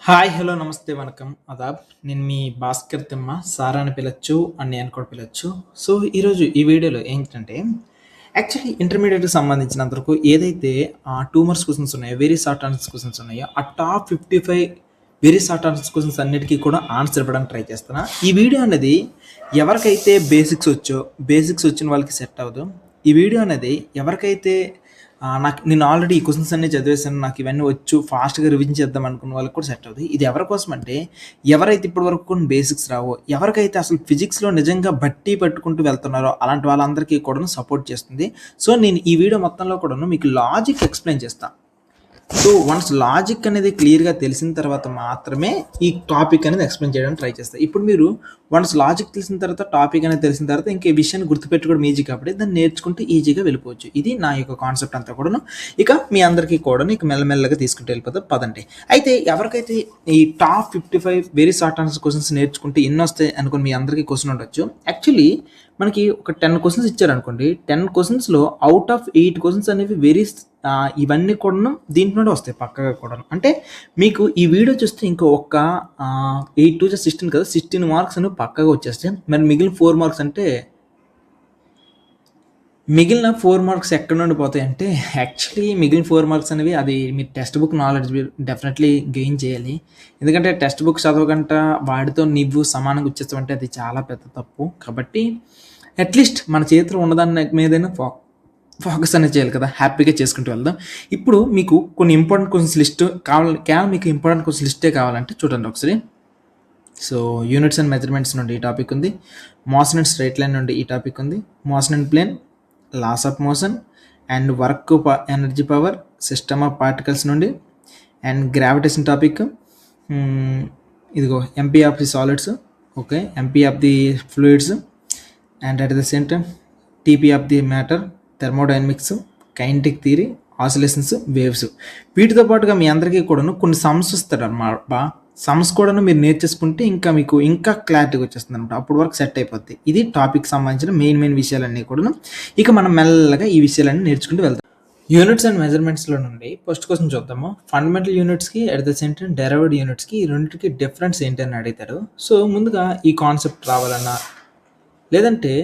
Hi, hello, నమస్తే, వణకం, అదాబ్. నేను మీ భాస్కర్ తిమ్మ. సారా అని పిలవచ్చు, అని అని కూడా పిలవచ్చు. సో, ఈరోజు ఈ వీడియోలో ఏంటంటే, యాక్చువల్లీ ఇంటర్మీడియట్‌కి సంబంధించినంత వరకు ఏదైతే 2 మార్క్స్ క్వెషన్స్ ఉన్నాయో, వెరీ షార్ట్ ఆన్సర్స్ క్వెషన్స్ ఉన్నాయో, ఆ top 55 very short answers questions అన్నిటికీ కూడా ఆన్సర్ ఇవ్వడానికి ట్రై చేస్తున్నా. ఈ వీడియో అనేది ఎవరికైతే బేసిక్స్ వచ్చిన వాళ్ళకి సెట్ అవ్వదు. ఈ వీడియో అనేది ఎవరికైతే నేను ఆల్రెడీ ఈ క్వెషన్స్ అన్నీ చదివేశాను, నాకు ఇవన్నీ వచ్చు, ఫాస్ట్‌గా రివిజన్ చేద్దాం అనుకున్న వాళ్ళకి కూడా సెట్ అవుద్ది. ఇది ఎవరి కోసం అంటే, ఎవరైతే ఇప్పటి వరకు కొన్ని బేసిక్స్ రావో, ఎవరికైతే అసలు ఫిజిక్స్‌లో నిజంగా బట్టి పట్టుకుంటూ వెళ్తున్నారో, అలాంటి వాళ్ళందరికీ కూడాను సపోర్ట్ చేస్తుంది. సో, నేను ఈ వీడియో మొత్తంలో కూడాను మీకు లాజిక్ ఎక్స్‌ప్లెయిన్ చేస్తా. సో, వన్స్ లాజిక్ అనేది క్లియర్‌గా తెలిసిన తర్వాత మాత్రమే ఈ టాపిక్ అనేది ఎక్స్‌ప్లెయిన్ చేయడానికి ట్రై చేస్తా. ఇప్పుడు మీరు వన్స్ లాజిక్ తెలిసిన తర్వాత, టాపిక్ అనేది తెలిసిన తర్వాత ఇంక ఈ విషయాన్ని గుర్తుపెట్టుకోవడం ఈజీ కాబట్టి దాన్ని నేర్చుకుంటే ఈజీగా వెళ్ళిపోవచ్చు. ఇది నా యొక్క కాన్సెప్ట్ అంతా కూడాను. ఇక మీ అందరికీ కూడాను ఇక మెల్లమెల్లగా తీసుకుంటూ వెళ్ళిపోతాం పదండి. అయితే ఎవరికైతే ఈ top 55 very short answer questions నేర్చుకుంటే ఎన్నొస్తాయి అనుకోని మీ అందరికీ క్వెషన్ ఉండొచ్చు. యాక్చువల్లీ మనకి ఒక 10 క్వెషన్స్ ఇచ్చారనుకోండి, 10 క్వెషన్స్‌లో ఔట్ ఆఫ్ 8 క్వెషన్స్ అనేవి ఇవన్నీ కూడాను దీంట్లో నుండే వస్తాయి పక్కాగా కూడాను. అంటే మీకు ఈ వీడియో చూస్తే ఇంకో ఒక్క 8 2 16 కదా, 16 మార్క్స్ అనేవి పక్కాగా వచ్చేస్తాయి. మరి మిగిలిన 4 మార్క్స్ అంటే మిగిలిన 4 మార్క్స్ ఎక్కడి నుండి పోతాయంటే, యాక్చువల్లీ మిగిలిన 4 మార్క్స్ అనేవి అది మీ text book knowledge definitely gain చేయాలి. ఎందుకంటే టెక్స్ట్ బుక్ చదవకుండా వాడితో నువ్వు సమానంగా వచ్చేస్తావంటే అది చాలా పెద్ద తప్పు. కాబట్టి అట్లీస్ట్ మన చేతిలో ఉన్నదాని మీదైనా ఫోకస్ అనేది చేయాలి కదా, హ్యాపీగా చేసుకుంటూ వెళ్దాం. ఇప్పుడు మీకు కొన్ని ఇంపార్టెంట్ క్వశ్చన్స్ లిస్ట్ కావాలి, కేవలం మీకు ఇంపార్టెంట్ క్వశ్చన్ లిస్టే కావాలంటే చూడండి ఒకసారి. సో, యూనిట్స్ అండ్ మెజర్మెంట్స్ నుండి ఈ టాపిక్ ఉంది, మోషన్ అండ్ స్ట్రైట్ లైన్ నుండి ఈ టాపిక్ ఉంది, motion and plane, laws of motion and work energy power, system of particles నుండి, అండ్ గ్రావిటేషన్ టాపిక్, ఇదిగో MP of the solids, okay, MP of the fluids, and at the same time TP of the matter, thermodynamics, kinetic theory, oscillations, waves. వీటితో పాటుగా మీ అందరికీ కూడాను కొన్ని sums ఇస్తాడు అనమాట. Sums కూడాను మీరు నేర్చేసుకుంటే మీకు ఇంకా క్లారిటీగా వచ్చేస్తుంది అనమాట. అప్పటి వరకు సెట్ అయిపోద్ది. ఇది టాపిక్ సంబంధించిన మెయిన్ విషయాలన్నీ కూడాను. ఇక మనం మెల్లగా ఈ విషయాలన్నీ నేర్చుకుంటూ వెళ్తాం. యూనిట్స్ అండ్ మెజర్మెంట్స్లో నుండి ఫస్ట్ క్వశ్చన్ చూద్దాము. ఫండమెంటల్ యూనిట్స్కి at the same time derived యూనిట్స్కి ఈ రెండింటికి డిఫరెన్స్ ఏంటని అడుగుతారు. సో, ముందుగా ఈ కాన్సెప్ట్ రావాలన్నా, లేదంటే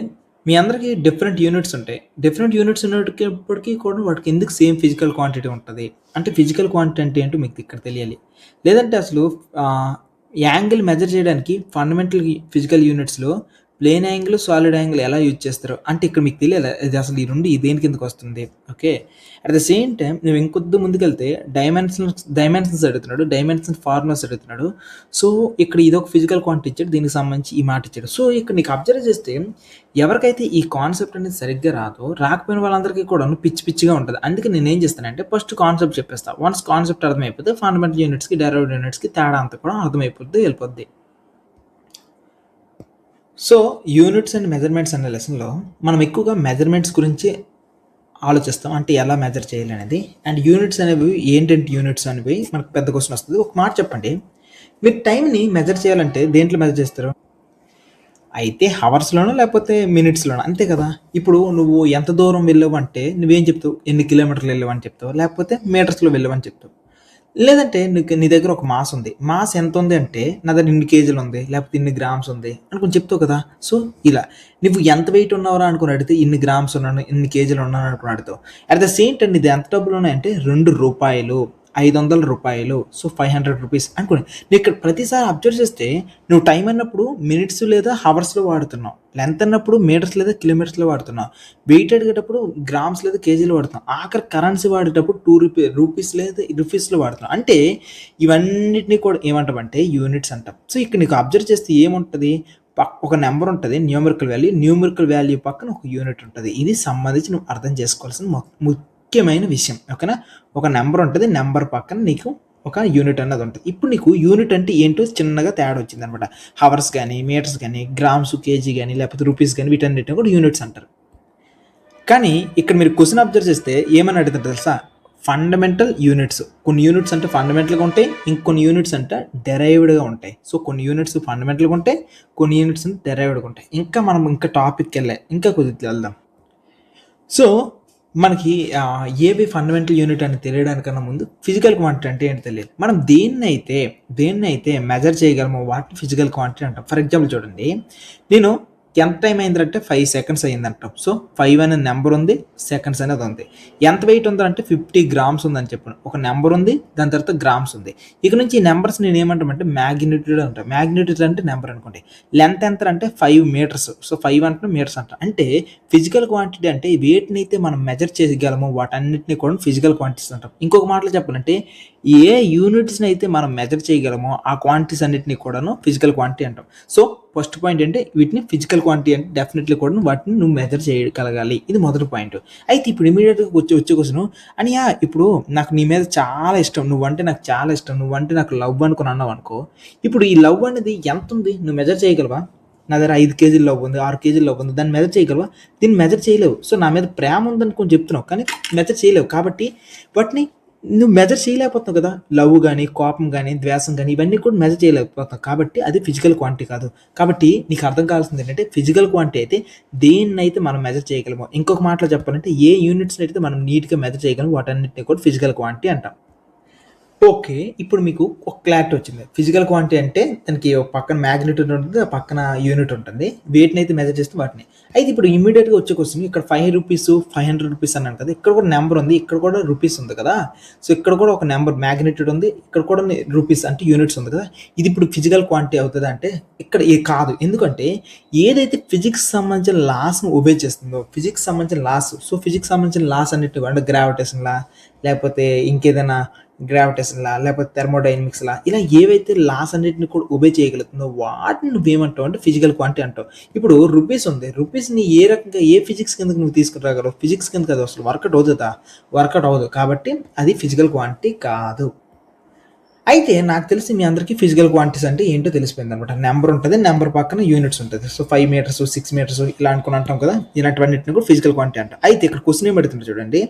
మీ అందరికీ డిఫరెంట్ యూనిట్స్ ఉంటాయి. డిఫరెంట్ యూనిట్స్ ఉన్నప్పటికీ కూడా వాటికి ఎందుకు సేమ్ ఫిజికల్ క్వాంటిటీ ఉంటుంది అంటే, ఫిజికల్ క్వాంటిటీ అంటే ఏంటో మీకు ఇక్కడ తెలియాలి. లేదంటే అసలు యాంగిల్ మెజర్ చేయడానికి ఫండమెంటల్ ఫిజికల్ యూనిట్స్లో ప్లేన్ యాంగిల్, సాలిడ్ యాంగిల్ ఎలా యూజ్ చేస్తారో అంటే ఇక్కడ మీకు తెలియాలి ఇది అసలు ఈ రెండు దేని కిందకి వస్తుంది. Okay, at the same time నువ్వు ఇంకొద్ది ముందుకెళ్తే డైమెన్షన్స్ అడుగుతున్నాడు, డైమెన్షన్ ఫార్ములాస్ అడుగుతున్నాడు. సో, ఇక్కడ ఇదొక ఫిజికల్ క్వాంటిటీ ఇచ్చాడు, దీనికి సంబంధించి ఈ మాట ఇచ్చాడు. సో, ఇక్కడ నీకు అబ్జర్వ్ చేస్తే ఎవరికైతే ఈ కాన్సెప్ట్ అనేది సరిగ్గా రాకపోయిన వాళ్ళందరికీ కూడా పిచ్చిగా ఉంటుంది. అందుకే నేను ఏం చేస్తానంటే ఫస్ట్ కాన్సెప్ట్ చెప్పేస్తా. వన్స్ కాన్సెప్ట్ అర్థమైపోతే ఫండమెంటల్ యూనిట్స్కి డెరైవ్డ్ యూనిట్స్కి తేడా అంతా కూడా అర్థమైపోద్ది, వెళ్ళిపోద్ది. సో, యూనిట్స్ అండ్ మెజర్మెంట్స్ అనే లెసన్లో మనం ఎక్కువగా మెజర్మెంట్స్ గురించి ఆలోచిస్తాం, అంటే ఎలా మెజర్ చేయాలి అనేది. అండ్ యూనిట్స్ అనేవి ఏంటంటే యూనిట్స్ అనేవి మనకు పెద్ద క్వశ్చన్ వస్తుంది. ఒక మాట చెప్పండి, మీరు టైంని మెజర్ చేయాలంటే దేంట్లో మెజర్ చేస్తారు? అయితే హవర్స్లోనో లేకపోతే మినిట్స్లోనో, అంతే కదా. ఇప్పుడు నువ్వు ఎంత దూరం వెళ్ళావు అంటే నువ్వేం చెప్తావు? ఎన్ని కిలోమీటర్లు వెళ్ళావని చెప్తావు, లేకపోతే మీటర్స్లో వెళ్ళావని చెప్తావు. లేదంటే నీ దగ్గర ఒక మాస్ ఉంది, మాస్ ఎంత ఉంది అంటే నా దగ్గర ఇన్ని కేజీలు ఉంది, లేకపోతే ఇన్ని గ్రామ్స్ ఉంది అనుకుని చెప్తావు కదా. సో, ఇలా నువ్వు ఎంత వెయిట్ ఉన్నావురా అనుకుని అడిగితే ఇన్ని గ్రామ్స్ ఉన్నాను, ఇన్ని కేజీలు ఉన్నాను అనుకుని అడుగుతావు. అట్ ద సేమ్ టైం ఇది ఎంత డబ్బులు ఉన్నాయంటే ₹2, ₹500, సో 500 రూపీస్ అనుకోండి. నువ్వు ఇక్కడ ప్రతిసారి అబ్జర్వ్ చేస్తే నువ్వు టైం అన్నప్పుడు మినిట్స్ లేదా హవర్స్లో వాడుతున్నావు, లెంత్ అన్నప్పుడు మీటర్స్ లేదా కిలోమీటర్స్లో వాడుతున్నావు, వెయిట్ అడిగేటప్పుడు గ్రామ్స్ లేదా కేజీలు వాడుతున్నావు, ఆఖరి కరెన్సీ వాడేటప్పుడు రూపీస్ లేదా రూపీస్లో వాడుతున్నావు. అంటే ఇవన్నిటిని కూడా ఏమంటామంటే యూనిట్స్ అంటాం. సో, ఇక్కడ నీకు అబ్జర్వ్ చేస్తే ఏముంటుంది, ఒక నెంబర్ ఉంటుంది, న్యూమరికల్ వాల్యూ పక్కన ఒక యూనిట్ ఉంటుంది. ఇది సంబంధించి నువ్వు అర్థం చేసుకోవాల్సిన ముఖ్యమైన విషయం. ఓకేనా, ఒక నెంబర్ ఉంటుంది, నెంబర్ పక్కన నీకు ఒక యూనిట్ అన్నది ఉంటుంది. ఇప్పుడు నీకు యూనిట్ అంటే ఏంటో చిన్నగా తేడా వచ్చింది అనమాట. హవర్స్ కానీ, మీటర్స్ కానీ, గ్రామ్స్, కేజీ కానీ, లేకపోతే రూపీస్ కానీ, వీటన్నిటిని కూడా యూనిట్స్ అంటారు. కానీ ఇక్కడ మీరు క్వశ్చన్ అబ్జర్వ్ చేస్తే ఏమని అడుగుతారు తెలుసా? Fundamental units. కొన్ని యూనిట్స్ అంటే ఫండమెంటల్గా ఉంటాయి, ఇంకొన్ని యూనిట్స్ అంటే డెరైవ్డ్గా ఉంటాయి. సో, కొన్ని యూనిట్స్ ఫండమెంటల్గా ఉంటాయి, కొన్ని యూనిట్స్ డెరైవ్డ్గా ఉంటాయి. మనం ఇంకా టాపిక్కి ఇంకా కొద్దిగా వెళ్దాం. సో, మనకి ఏవి ఫండమెంటల్ యూనిట్ అని తెలియడానికన్నా ముందు ఫిజికల్ క్వాంటిటీ అంటే ఏంటో తెలియాలి. మనం దేన్నైతే మెజర్ చేయగలమో వాటిని ఫిజికల్ క్వాంటిటీ అంటాం. ఫర్ ఎగ్జాంపుల్ చూడండి, నేను ఎంత టైం అయిందంటే 5 సెకండ్స్ అయిందంటాం. సో 5 అనే నెంబర్ ఉంది, సెకండ్స్ అనేది ఉంది. ఎంత వెయిట్ ఉందంటే 50 గ్రామ్స్ ఉందని చెప్పాను. ఒక నెంబర్ ఉంది, దాని తర్వాత గ్రామ్స్ ఉంది. ఇక నుంచి ఈ నెంబర్స్ నేను ఏమంటామంటే మ్యాగ్నిట్యూడ్ అంటాం. మ్యాగ్నిట్యూడ్ అంటే నెంబర్ అనుకోండి. లెంత్ ఎంత అంటే 5 మీటర్స్. సో 5 అంటే మీటర్స్ అంట. అంటే ఫిజికల్ క్వాంటిటీ అంటే వేటినైతే మనం మెజర్ చేయగలమో వాటన్నిటిని కూడా ఫిజికల్ క్వాంటిటీస్ అంటాం. ఇంకొక మాటలో చెప్పాలంటే ఏ యూనిట్స్ని అయితే మనం మెజర్ చేయగలమో ఆ క్వాంటిటీస్ అన్నిటిని కూడాను ఫిజికల్ క్వాంటిటీ అంటాం. సో ఫస్ట్ పాయింట్ అంటే వీటిని ఫిజికల్ క్వాంటిటీ అంటే డెఫినెట్లీ కూడా వాటిని నువ్వు మెజర్ చేయగలగాలి. ఇది మొదటి పాయింట్. అయితే ఇప్పుడు ఇమీడియట్గా వచ్చే క్వశ్చన్, అనియా ఇప్పుడు నాకు నీ మీద చాలా ఇష్టం, నువ్వంటే నాకు చాలా ఇష్టం, నువ్వంటే నాకు లవ్ అనుకుని అన్నావు అనుకో. ఇప్పుడు ఈ లవ్ అనేది ఎంత ఉంది నువ్వు మెజర్ చేయగలవా? నా దగ్గర 5 కేజీల లవ్ ఉంది, 6 కేజీల లవ్ ఉంది, దాన్ని మెజర్ చేయగలవా? దీన్ని మెజర్ చేయలేవు. సో నా మీద ప్రేమ ఉందనుకొని చెప్తున్నావు కానీ మెజర్ చేయలేవు. కాబట్టి వాటిని నువ్వు మెజర్ చేయలేకపోతున్నావు కదా. లవ్ కానీ, కోపం కానీ, ద్వేషం కానీ ఇవన్నీ కూడా మెజర్ చేయలేకపోతున్నావు. కాబట్టి అది ఫిజికల్ క్వాంటిటీ కాదు. కాబట్టి నీకు అర్థం కావాల్సింది ఏంటంటే ఫిజికల్ క్వాంటిటీ అయితే దేన్నైతే మనం మెజర్ చేయగలమో, ఇంకొక మాటలో చెప్పాలంటే ఏ యూనిట్స్ని అయితే మనం నీట్గా మెజర్ చేయగలమో వాటన్నిటిని కూడా ఫిజికల్ క్వాంటిటీ అంటాం. ఓకే. ఇప్పుడు మీకు ఒక క్లారిటీ వచ్చింది. ఫిజికల్ క్వాంటిటీ అంటే దానికి ఒక పక్కన మ్యాగ్నిట్యూడ్ ఉంటుంది, ఆ పక్కన యూనిట్ ఉంటుంది. వేటినైతే మెజర్ చేస్తే వాటిని. అయితే ఇప్పుడు ఇమ్మీడియట్‌గా వచ్చే క్వెషన్, ఇక్కడ రూ. 5, రూ. 500 అన్నాను కదా. ఇక్కడ కూడా నెంబర్ ఉంది, ఇక్కడ కూడా రూపీస్ ఉంది కదా. సో ఇక్కడ కూడా ఒక నెంబర్ మ్యాగ్నిట్యూడ్ ఉంది, ఇక్కడ కూడా రూపీస్ అంటే యూనిట్స్ ఉంది కదా. ఇది ఇప్పుడు ఫిజికల్ క్వాంటిటీ అవుతదా అంటే ఇక్కడ కాదు. ఎందుకంటే ఏదైతే ఫిజిక్స్ సంబంధించిన లాస్‌ని ఒబే చేస్తుందో, ఫిజిక్స్ సంబంధించిన లాస్, సో ఫిజిక్స్ సంబంధించిన లాస్ అన్నిటిని అంటే గ్రావిటేషన్ లా, లేకపోతే ఇంకేదైనా గ్రావిటేషన్ లా, లేకపోతే థెర్మోడైనమిక్స్ లా, ఇలా ఏవైతే లాస్ అన్నిటిని కూడా ఒబే చేయగలుగుతుందో వాటిని నువ్వేమంటావు అంటే ఫిజికల్ క్వాంటిటీ అంటావు. ఇప్పుడు రూపీస్ ఉంది, రూపీస్ని ఏ రకంగా ఏ ఫిజిక్స్ కిందకి నువ్వు తీసుకురాగలవు? ఫిజిక్స్ కిందకి అది అసలు వర్కౌట్ అవుతుందా? వర్కౌట్ అవ్వదు. కాబట్టి అది ఫిజికల్ క్వాంటిటీ కాదు. అయితే నాకు తెలిసి మీ అందరికీ ఫిజికల్ క్వాంటిటీస్ అంటే ఏంటో తెలిసిపోయింది అనమాట. నెంబర్ ఉంటుంది, నెంబర్ పక్కన యూనిట్స్ ఉంటుంది. సో 5 మీటర్స్, 6 మీటర్స్ ఇలా అనుకుని అంటాం కదా. ఇలాంటివన్నిటిని కూడా ఫిజికల్ క్వాంటిటీ అంటాం. అయితే ఇక్కడ క్వశ్చన్ ఏం పెడుతుంది చూడండి,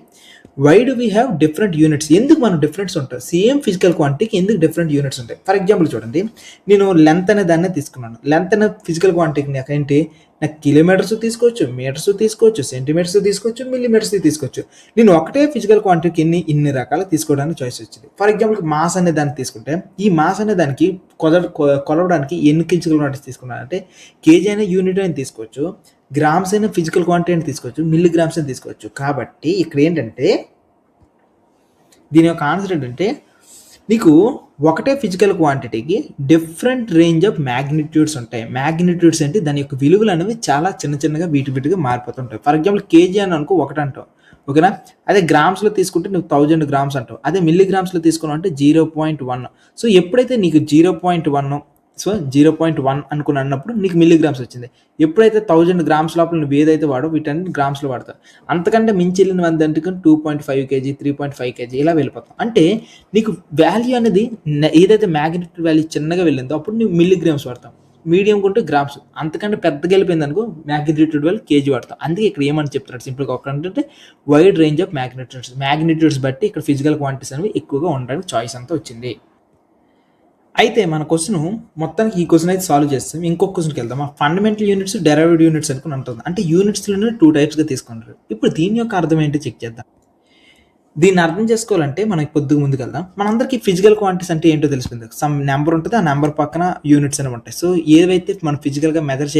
why do we have different units? ఎందుకు మనం డిఫరెన్స్ ఉంటాయి? సేమ్ ఫిజికల్ క్వాంటిటీకి ఎందుకు డిఫరెంట్ యూనిట్స్ ఉంటాయి? ఫర్ ఎగ్జాంపుల్ చూడండి, నేను లెంత్ అనే దాన్ని తీసుకున్నాను. లెంత్ అనే ఫిజికల్ క్వాంటిటీకి నాకు ఏంటి, నాకు కిలోమీటర్స్ తీసుకోవచ్చు, మీటర్స్ తీసుకోవచ్చు, సెంటీమీటర్స్ తీసుకోవచ్చు, మిల్లీమీటర్స్ తీసుకోవచ్చు. నేను ఒకటే ఫిజికల్ క్వాంటిటీకి ఇన్ని రకాలు తీసుకోవడానికి చాయిస్ వచ్చింది. ఫర్ ఎగ్జాంపుల్ మాస్ అనే దాన్ని తీసుకుంటే, ఈ మాస్ అనే దానికి కొలవడానికి ఎన్ని ఫిజికల్ క్వాంటిటీస్ తీసుకున్నాను అంటే కేజీ అనే యూనిట్ అని తీసుకోవచ్చు, గ్రామ్స్ అయిన ఫిజికల్ క్వాంటిటీ అని తీసుకోవచ్చు, మిల్లీగ్రామ్స్ అని తీసుకోవచ్చు. కాబట్టి ఇక్కడ ఏంటంటే దీని యొక్క ఆన్సర్ ఏంటంటే నీకు ఒకటే ఫిజికల్ క్వాంటిటీకి డిఫరెంట్ రేంజ్ ఆఫ్ మ్యాగ్నిట్యూడ్స్ ఉంటాయి. మ్యాగ్నిట్యూడ్స్ అంటే దాని యొక్క విలువలు అనేవి చాలా చిన్నగా వీటిగా మారిపోతుంటాయి. ఫర్ ఎగ్జాంపుల్ కేజీ అని అనుకో ఒకటి అంటావు, ఓకేనా. అదే గ్రామ్స్లో తీసుకుంటే నువ్వు 1000 గ్రామ్స్ అంటావు. అదే మిల్లీగ్రామ్స్లో తీసుకున్నావు అంటే 0.1. సో ఎప్పుడైతే నీకు 0.1 సో 0.1 అనుకుని అన్నప్పుడు నీకు మిల్లీగ్రామ్స్ వచ్చింది. ఎప్పుడైతే 1000 గ్రామ్స్ లోపల నువ్వు ఏదైతే వాడో వీటన్ని గ్రామ్స్లో వాడతావు. అంతకంటే మించి వెళ్ళిన వందంటే 2.5 కేజీ, 3.5 కేజీ ఇలా వెళ్ళిపోతాం. అంటే నీకు వాల్యూ అనేది ఏదైతే మ్యాగ్నిట్యూడ్ వాల్యూ చిన్నగా వెళ్ళిందో అప్పుడు నువ్వు మిల్లీగ్రామ్స్ వాడతాం. మీడియం కొంటే గ్రామ్స్, అంతకంటే పెద్దగా వెళ్ళిపోయింది అనుకో మ్యాగ్నిట్యూడ్ వాల్యూ కేజీ వాడతాం. అందుకే ఇక్కడ ఏమని చెప్తున్నాడు సింపుల్గా ఒకటంటే వైడ్ రేంజ్ ఆఫ్ మ్యాగ్నిట్యూడ్స్ బట్టి ఇక్కడ ఫిజికల్ క్వాంటిటీస్ అనేవి ఎక్కువగా ఉండడానికి చాయిస్ అంతా వచ్చింది. అయితే మన క్వశ్చన్ మొత్తానికి ఈ క్వశ్చన్ అయితే సాల్వ్ చేస్తాం. ఇంకొక క్వశ్చన్కి వెళ్దాం. ఫండమెంటల్ యూనిట్స్, డెరైవ్డ్ యూనిట్స్ అనుకుని అంటుంది. అంటే యూనిట్స్లోనే 2 టైప్స్గా తీసుకుంటారు. ఇప్పుడు దీని యొక్క అర్థం ఏంటి చెక్ చేద్దాం. దీన్ని అర్థం చేసుకోవాలంటే మనకి కొద్దిగా ముందుకు వెళ్దాం. మనందరికీ ఫిజికల్ క్వాంటిటీస్ అంటే ఏంటో తెలిసింది. సమ్ నెంబర్ ఉంటుంది, ఆ నెంబర్ పక్కన యూనిట్స్ అనేవి ఉంటాయి. సో ఏవైతే మనం ఫిజికల్గా మెజర్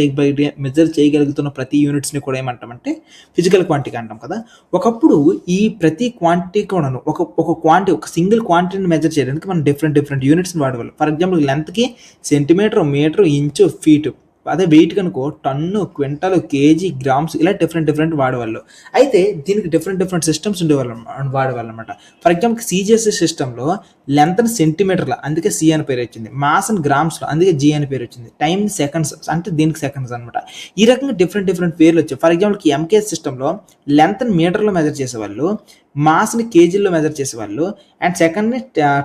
చేయగలుగుతున్న ప్రతి యూనిట్స్ని కూడా ఏమంటామంటే ఫిజికల్ క్వాంటిటీ అంటాం కదా. ఒకప్పుడు ఈ ప్రతి క్వాంటిటీ కూడా ఒక సింగిల్ క్వాంటిటీని మెజర్ చేయడానికి మనం డిఫరెంట్ యూనిట్స్ని వాడేవాళ్ళం. ఫర్ ఎగ్జాంపుల్ లెంత్కి సెంటీమీటర్, మీటర్, ఇంచు, ఫీటు. అదే వెయిట్ కనుకో టన్ను, క్వింటాలు, కేజీ, గ్రామ్స్ ఇలా డిఫరెంట్ వాడేవాళ్ళు. అయితే దీనికి డిఫరెంట్ సిస్టమ్స్ వాడేవాళ్ళు అనమాట. ఫర్ ఎగ్జాంపుల్ సిజిఎస్ఎస్ సిస్టంలో లెంత్ని సెంటీమీటర్ల, అందుకే సి అని పేరు వచ్చింది. మాస్ని గ్రామ్స్లో, అందుకే జీ అని పేరు వచ్చింది. టైం సెకండ్స్, అంటే దీనికి సెకండ్స్ అనమాట. ఈ రకంగా డిఫరెంట్ పేర్లు వచ్చాయి. ఫర్ ఎగ్జాంపుల్ ఎంకేఎస్ సిస్టంలో లెంత్ని మీటర్లో మెజర్ చేసేవాళ్ళు, మాస్ని కేజీల్లో మెజర్ చేసేవాళ్ళు, అండ్ సెకండ్ని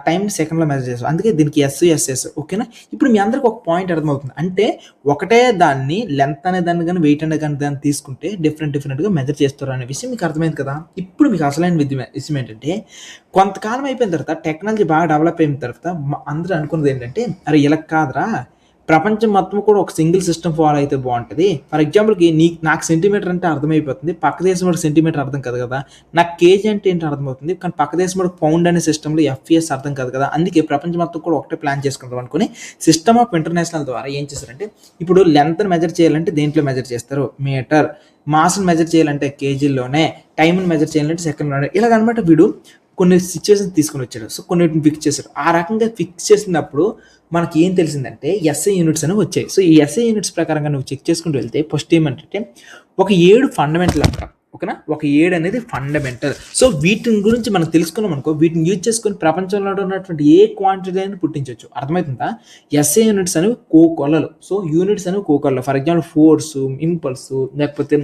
టైంని సెకండ్లో మెజర్ చేసేవాళ్ళు. అందుకే దీనికి ఎస్ఎస్. ఓకేనా. ఇప్పుడు మీ అందరికి ఒక పాయింట్ అర్థమవుతుంది. అంటే ఒకటే దాన్ని లెంత్ అనే దాన్ని కానీ వెయిట్ అనే కానీ దాన్ని తీసుకుంటే డిఫరెంట్గా మెజర్ చేస్తారు అనే విషయం మీకు అర్థమైంది కదా. ఇప్పుడు మీకు అసలైన విషయం ఏంటంటే కొంతకాలం అయిపోయిన తర్వాత టెక్నాలజీ బాగా డెవలప్ అయిన తర్వాత అందరూ అనుకున్నది ఏంటంటే అరే ఇలా కాదురా, ప్రపంచం మొత్తం కూడా ఒక సింగిల్ సిస్టమ్ ఫాలో అయితే బాగుంటుంది. ఫర్ ఎగ్జాంపుల్కి నాకు సెంటీమీటర్ అంటే అర్థమైపోతుంది, పక్క దేశం వాడికి సెంటీమీటర్ అర్థం కాదు కదా. నాకు కేజీ అంటే ఏంటి అర్థమవుతుంది, కానీ పక్క దేశం వాడికి పౌండ్ అనే సిస్టంలో ఎఫ్పిఎస్ అర్థం కాదు కదా. అందుకే ప్రపంచం మొత్తం కూడా ఒకటే ప్లాన్ చేసుకుంటాం అనుకుని సిస్టమ్ ఆఫ్ ఇంటర్నేషనల్ ద్వారా ఏం చేస్తారంటే, ఇప్పుడు లెంత్ని మెజర్ చేయాలంటే దేంట్లో మెజర్ చేస్తారు, మీటర్. మాస్ని మెజర్ చేయాలంటే కేజీల్లోనే, టైంని మెజర్ చేయాలంటే సెకండ్లోనే. ఇలాగనమాట వీడు కొన్ని సిచ్యువేషన్స్ తీసుకుని వచ్చాడు. సో కొన్నిటిని ఫిక్స్ చేశాడు. ఆ రకంగా ఫిక్స్ చేసినప్పుడు మనకి ఏం తెలిసిందంటే ఎస్ఐ యూనిట్స్ అనేవి వచ్చాయి. సో ఈ ఎస్ఐ యూనిట్స్ ప్రకారంగా నువ్వు చెక్ చేసుకుంటూ వెళ్తే ఫస్ట్ ఏమంటే ఒక 7 ఫండమెంటల్ అంటాం. ఓకేనా, ఒక 7 అనేది ఫండమెంటల్. సో వీటిని గురించి మనం తెలుసుకున్నాం అనుకో, వీటిని యూజ్ చేసుకుని ప్రపంచంలో ఉన్నటువంటి ఏ క్వాంటిటీ అయినా పుట్టించవచ్చు. అర్థమవుతుందా? ఎస్ఐ యూనిట్స్ అనేవి కోకొల్లలు. సో యూనిట్స్ అనేవి కోకొల్లలు. ఫర్ ఎగ్జాంపుల్ ఫోర్సు, ఇంపల్సు, లేకపోతే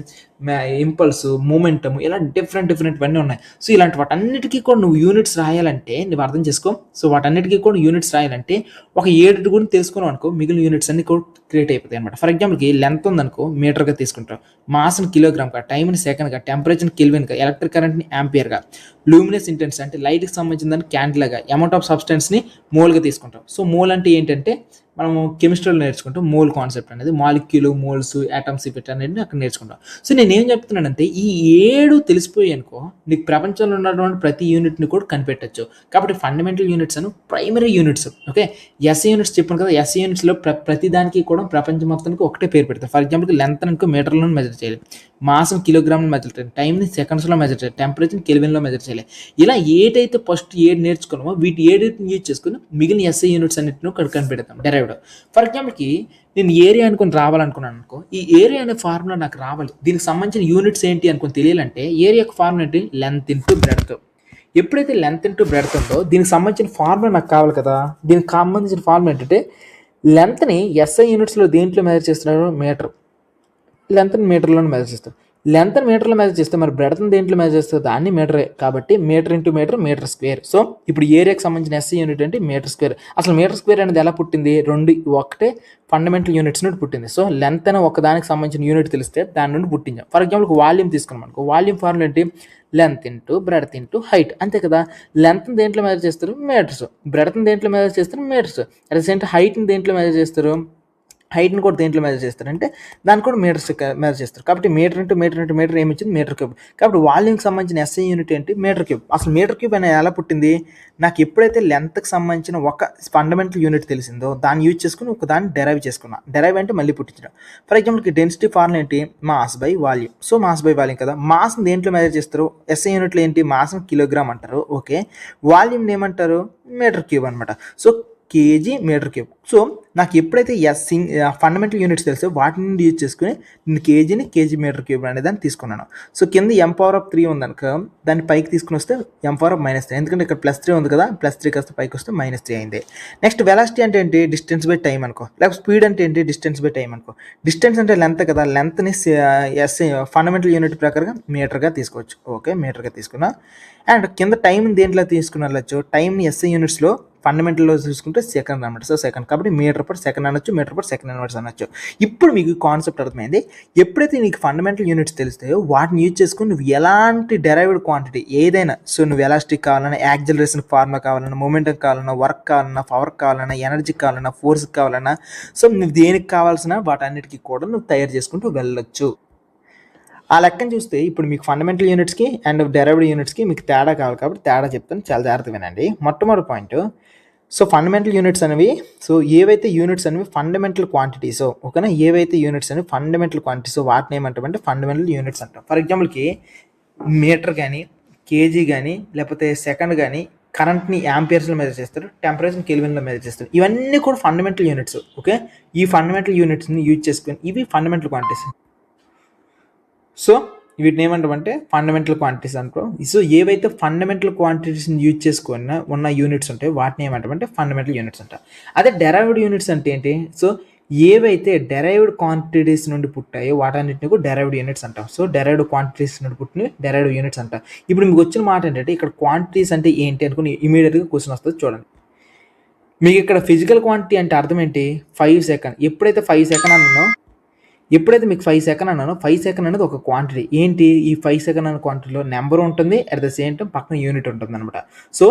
ఇంపల్స్, మూమెంటమ్, ఇలా డిఫరెంట్ ఇవన్నీ ఉన్నాయి. సో ఇలాంటి వాటన్నిటికీ కూడా నువ్వు యూనిట్స్ రాయాలంటే నువ్వు అర్థం చేసుకో. సో వాటన్నిటికీ కూడా యూనిట్స్ రాయాలంటే ఒక 7 గురించి తెలుసుకున్నావు అనుకో, మిగిలిన యూనిట్స్ అన్ని కూడా క్రియేట్ అయిపోతాయి అనమాట. ఫర్ ఎగ్జాంపుల్కి లెంత్ ఉందనుకో మీటర్గా తీసుకుంటావు, మాస్ని కిలోగ్రామ్గా, టైంని సెకండ్గా, టెంపరేచర్ని కెల్విన్గా, ఎలక్ట్రిక్ కరెంట్ని యాంపియర్గా, లూమినస్ ఇంటెన్సిటీ అంటే లైట్కి సంబంధించిన దాన్ని క్యాండిల్గా, అమౌంట్ ఆఫ్ సబ్స్టెన్స్ని మోల్గా తీసుకుంటాం. సో మోల్ అంటే ఏంటంటే మనము కెమిస్ట్రీలో నేర్చుకుంటాం మోల్ కాన్సెప్ట్ అనేది, మాలిక్యూల్, మోల్స్, యాటమ్స్ అనేది అక్కడ నేర్చుకుంటాం. సో నేను ఏం చెప్తున్నానంటే ఈ 7 తెలిసిపోయి అనుకో, నీకు ప్రపంచంలో ఉన్నటువంటి ప్రతి యూనిట్ని కూడా కనిపెట్టచ్చు. కాబట్టి ఫండమెంటల్ యూనిట్స్ అను primary units. Okay, SI units చెప్పాను కదా, ఎస్ఐ యూనిట్స్లో ప్రతి దానికి కూడా ప్రపంచం మొత్తానికి ఒకటే పేరు పెడతారు. ఫర్ ఎగ్జాంపుల్కి లెంత్ అనుకో మీటర్లో మెజర్ చేయాలి, మాస్ని కిలోగ్రామ్ని మెజర్ చేయాలి, టైంని సెకండ్స్లో మెజర్ చేయాలి, టెంపరేచర్ని కెల్విన్లో మెజర్ చేయాలి. ఇలా ఏటైతే ఫస్ట్ 7 నేర్చుకున్నామో వీటి 7 యూజ్ చేసుకుని మిగిలిన ఎస్ఐ యూనిట్స్ అన్నింటిని కనిపెడతాం డెరైవ్డ్. ఫర్ ఎగ్జాంపుల్కి నేను ఏరియా అనుకుని రావాలనుకున్నాను అనుకో, ఈ ఏరియా అనే ఫార్ములా నాకు రావాలి, దీనికి సంబంధించిన యూనిట్స్ ఏంటి అనుకుని తెలియాలంటే ఏరియాకి ఫార్ములా ఏంటి, లెంత్ ఇంటూ బ్రెడ్త్. ఎప్పుడైతే లెంత్ ఇంటూ బ్రెడ్త్ ఉందో దీనికి సంబంధించిన ఫార్ములా నాకు కావాలి కదా. దీనికి సంబంధించిన ఫార్ములా ఏంటంటే లెంత్ని ఎస్ఐ యూనిట్స్లో దేంట్లో మెజర్ చేస్తున్నారు, మీటర్. లెంత్ని మీటర్లోనే మెజర్ చేస్తారు. లెంత్ని మీటర్లో మెజర్ చేస్తే మరి బ్రెడ్త్ని దేంట్లో మెజర్ చేస్తారు, దాన్ని మీటరే. కాబట్టి metre into metre, metre square. So ఇప్పుడు ఏరియాకి సంబంధించిన ఎస్ఐ యూనిట్ అంటే మీటర్ స్క్వేర్. అసలు మీటర్ స్క్వేర్ అనేది ఎలా పుట్టింది, ఒకటే ఫండమెంటల్ యూనిట్స్ నుండి పుట్టింది. సో లెంత్ అనే ఒక దానికి సంబంధించిన యూనిట్ తెలిస్తే దాని నుండి పుట్టించాం. ఫర్ ఎగ్జాంపుల్ వాల్యూమ్ తీసుకున్నాం అనుకో, వాల్యూమ్ ఫార్ములా ఏంటి, length into breadth into height. అంతే కదా. లెంత్ని దేంట్లో మెజర్ చేస్తారు, మీటర్స్. బ్రెడ్త్ని దేంట్లో మెజర్ చేస్తారు, metres. At the same time హైట్ని దేంట్లో మెజర్ చేస్తారు, హైట్ని కూడా దేంట్లో మెజర్ చేస్తారు అంటే దాన్ని కూడా మీటర్స్ మెజర్ చేస్తారు. కాబట్టి metre into metre into metre ఏమి వచ్చింది, మీటర్ క్యూబ్. కాబట్టి వాల్యూమ్కి సంబంధించిన ఎస్ఐ యూనిట్ ఏంటి, మీటర్ క్యూబ్. అసలు మీటర్ క్యూబ్ అనేది ఎలా పుట్టింది, నాకు ఎప్పుడైతే లెంత్కి సంబంధించిన ఒక ఫండమెంటల్ యూనిట్ తెలిసిందో దాన్ని యూజ్ చేసుకుని ఒక దాన్ని డెరైవ్ చేసుకున్నా. డెరైవ్ అంటే మళ్ళీ పుట్టించడం. ఫర్ ఎగ్జాంపుల్కి డెన్సిటీ ఫార్ములా ఏంటి, mass by volume. So mass by volume కదా. మాస్ని దేంట్లో మెజర్ చేస్తారు, ఎస్ఐ యూనిట్లో ఏంటి, మాస్ని కిలోగ్రామ్ అంటారు. ఓకే, వాల్యూమ్ని ఏమంటారు, మీటర్ క్యూబ్ అనమాట. So kg metre cube. So నాకు ఎప్పుడైతే ఫండమెంటల్ యూనిట్స్ తెలిసో వాటి నుండి యూజ్ చేసుకుని నేను కేజీని కేజీ మీటర్ క్యూబ్ అనే దాన్ని తీసుకున్నాను. సో కింద m⁻³ ఉందనుక దాన్ని పైకి తీసుకుని వస్తే m⁻³ ఎందుకంటే ఇక్కడ +3 ఉంది కదా, +3 కాస్త పైకి వస్తే -3 అయింది. నెక్స్ట్ వెలాసిటీ అంటే ఏంటి, డిస్టెన్స్ బై టైం అనుకో. లేకపోతే స్పీడ్ అంటే ఏంటి, డిస్టెన్స్ బై టైం అనుకో. డిస్టెన్స్ అంటే లెంత్ కదా, లెంత్ని ఫండమెంటల్ యూనిట్ ప్రకారంగా మీటర్గా తీసుకోవచ్చు. ఓకే, మీటర్గా తీసుకున్నా. అండ్ కింద టైంని దేంట్లో తీసుకుని వెళ్ళచ్చు, టైంని ఎస్ఐ యూనిట్స్లో ఫండమెంటల్లో చూసుకుంటే సెకండ్ అనమాట. సో సెకండ్, కాబట్టి మీటర్ పర్ సెకండ్ అనొచ్చు, మీటర్ పర్ సెకండ్ ఇన్వర్స్ అనొచ్చు. ఇప్పుడు మీకు కాన్సెప్ట్ అర్థమైంది. ఎప్పుడైతే నీకు ఫండమెంటల్ యూనిట్స్ తెలుస్తాయో వాటిని యూజ్ చేసుకుని నువ్వు ఎలాంటి డెరైవ్డ్ క్వాంటిటీ ఏదైనా, సో నువ్వు ఎలాస్టిక్ కావాలన్నా, యాక్సిలరేషన్ ఫార్ములా కావాలన్నా, మూమెంటం కావాలన్నా, వర్క్ కావాలన్నా, పవర్ కావాలన్నా, ఎనర్జీ కావాలన్నా, ఫోర్స్కి కావాలన్నా, సో నువ్వు దేనికి కావాల్సిన వాటన్నిటికీ కూడా నువ్వు తయారు చేసుకుంటూ వెళ్ళొచ్చు. ఆ లెక్కను చూస్తే ఇప్పుడు మీకు ఫండమెంటల్ యూనిట్స్కి అండ్ డెరైవ్డ్ యూనిట్స్కి మీకు తేడా కావాలి. కాబట్టి తేడా చెప్తాను, చాలా జాగ్రత్తగా వినండి. మొట్టమొదటి పాయింట్, సో ఫండమెంటల్ యూనిట్స్ అనేవి, సో ఏవైతే యూనిట్స్ అనేవి ఫండమెంటల్ క్వాంటిటీస్, ఓకేనా, ఏవైతే యూనిట్స్ అనేవి ఫండమెంటల్ క్వాంటిటీస్ వాటిని ఏమంటామంటే ఫండమెంటల్ యూనిట్స్ అంటాం. ఫర్ ఎగ్జాంపుల్కి మీటర్ కానీ, కేజీ కానీ, లేకపోతే సెకండ్ కానీ కరెంట్ని యాంపియర్స్లో మెజర్ చేస్తారు, టెంపరేచర్ని కెల్విన్లో మెజర్ చేస్తారు. ఇవన్నీ కూడా ఫండమెంటల్ యూనిట్స్. ఓకే, ఈ ఫండమెంటల్ యూనిట్స్ని యూజ్ చేసుకొని ఇవి ఫండమెంటల్ క్వాంటిటీస్. సో వీటిని ఏమంటామంటే ఫండమెంటల్ క్వాంటిటీస్ అనుకో. సో ఏవైతే ఫండమెంటల్ క్వాంటిటీస్ని యూజ్ చేసుకున్న ఉన్న యూనిట్స్ ఉంటాయో వాటిని ఏమంటామంటే ఫండమెంటల్ యూనిట్స్ అంట. అదే డెరైవ్డ్ యూనిట్స్ అంటే ఏంటి, సో ఏవైతే డెరైవ్డ్ క్వాంటిటీస్ నుండి పుట్టాయో వాటన్నిటిని కూడా డెరైవ్డ్ యూనిట్స్ అంటాం. సో డెరైవ్డ్ క్వాంటిటీస్ నుండి పుట్టినవి డెరైవ్డ్ యూనిట్స్ అంటాం. ఇప్పుడు మీకు వచ్చిన మాట ఏంటంటే ఇక్కడ క్వాంటిటీస్ అంటే ఏంటి అనుకుని ఇమీడియట్గా క్వశ్చన్ వస్తుంది చూడండి. మీకు ఇక్కడ ఫిజికల్ క్వాంటిటీ అంటే అర్థం ఏంటి, 5 సెకండ్. ఎప్పుడైతే 5 సెకండ్ అన్నానో, ఎప్పుడైతే మీకు 5 సెకండ్ అన్నానో, 5 సెకండ్ అనేది ఒక క్వాంటిటీ. ఏంటి, ఈ 5 సెకండ్ అనే క్వాంటిటీలో నెంబర్ ఉంటుంది, అట్ ద సేమ్ టైం పక్కన యూనిట్ ఉంటుంది అనమాట. So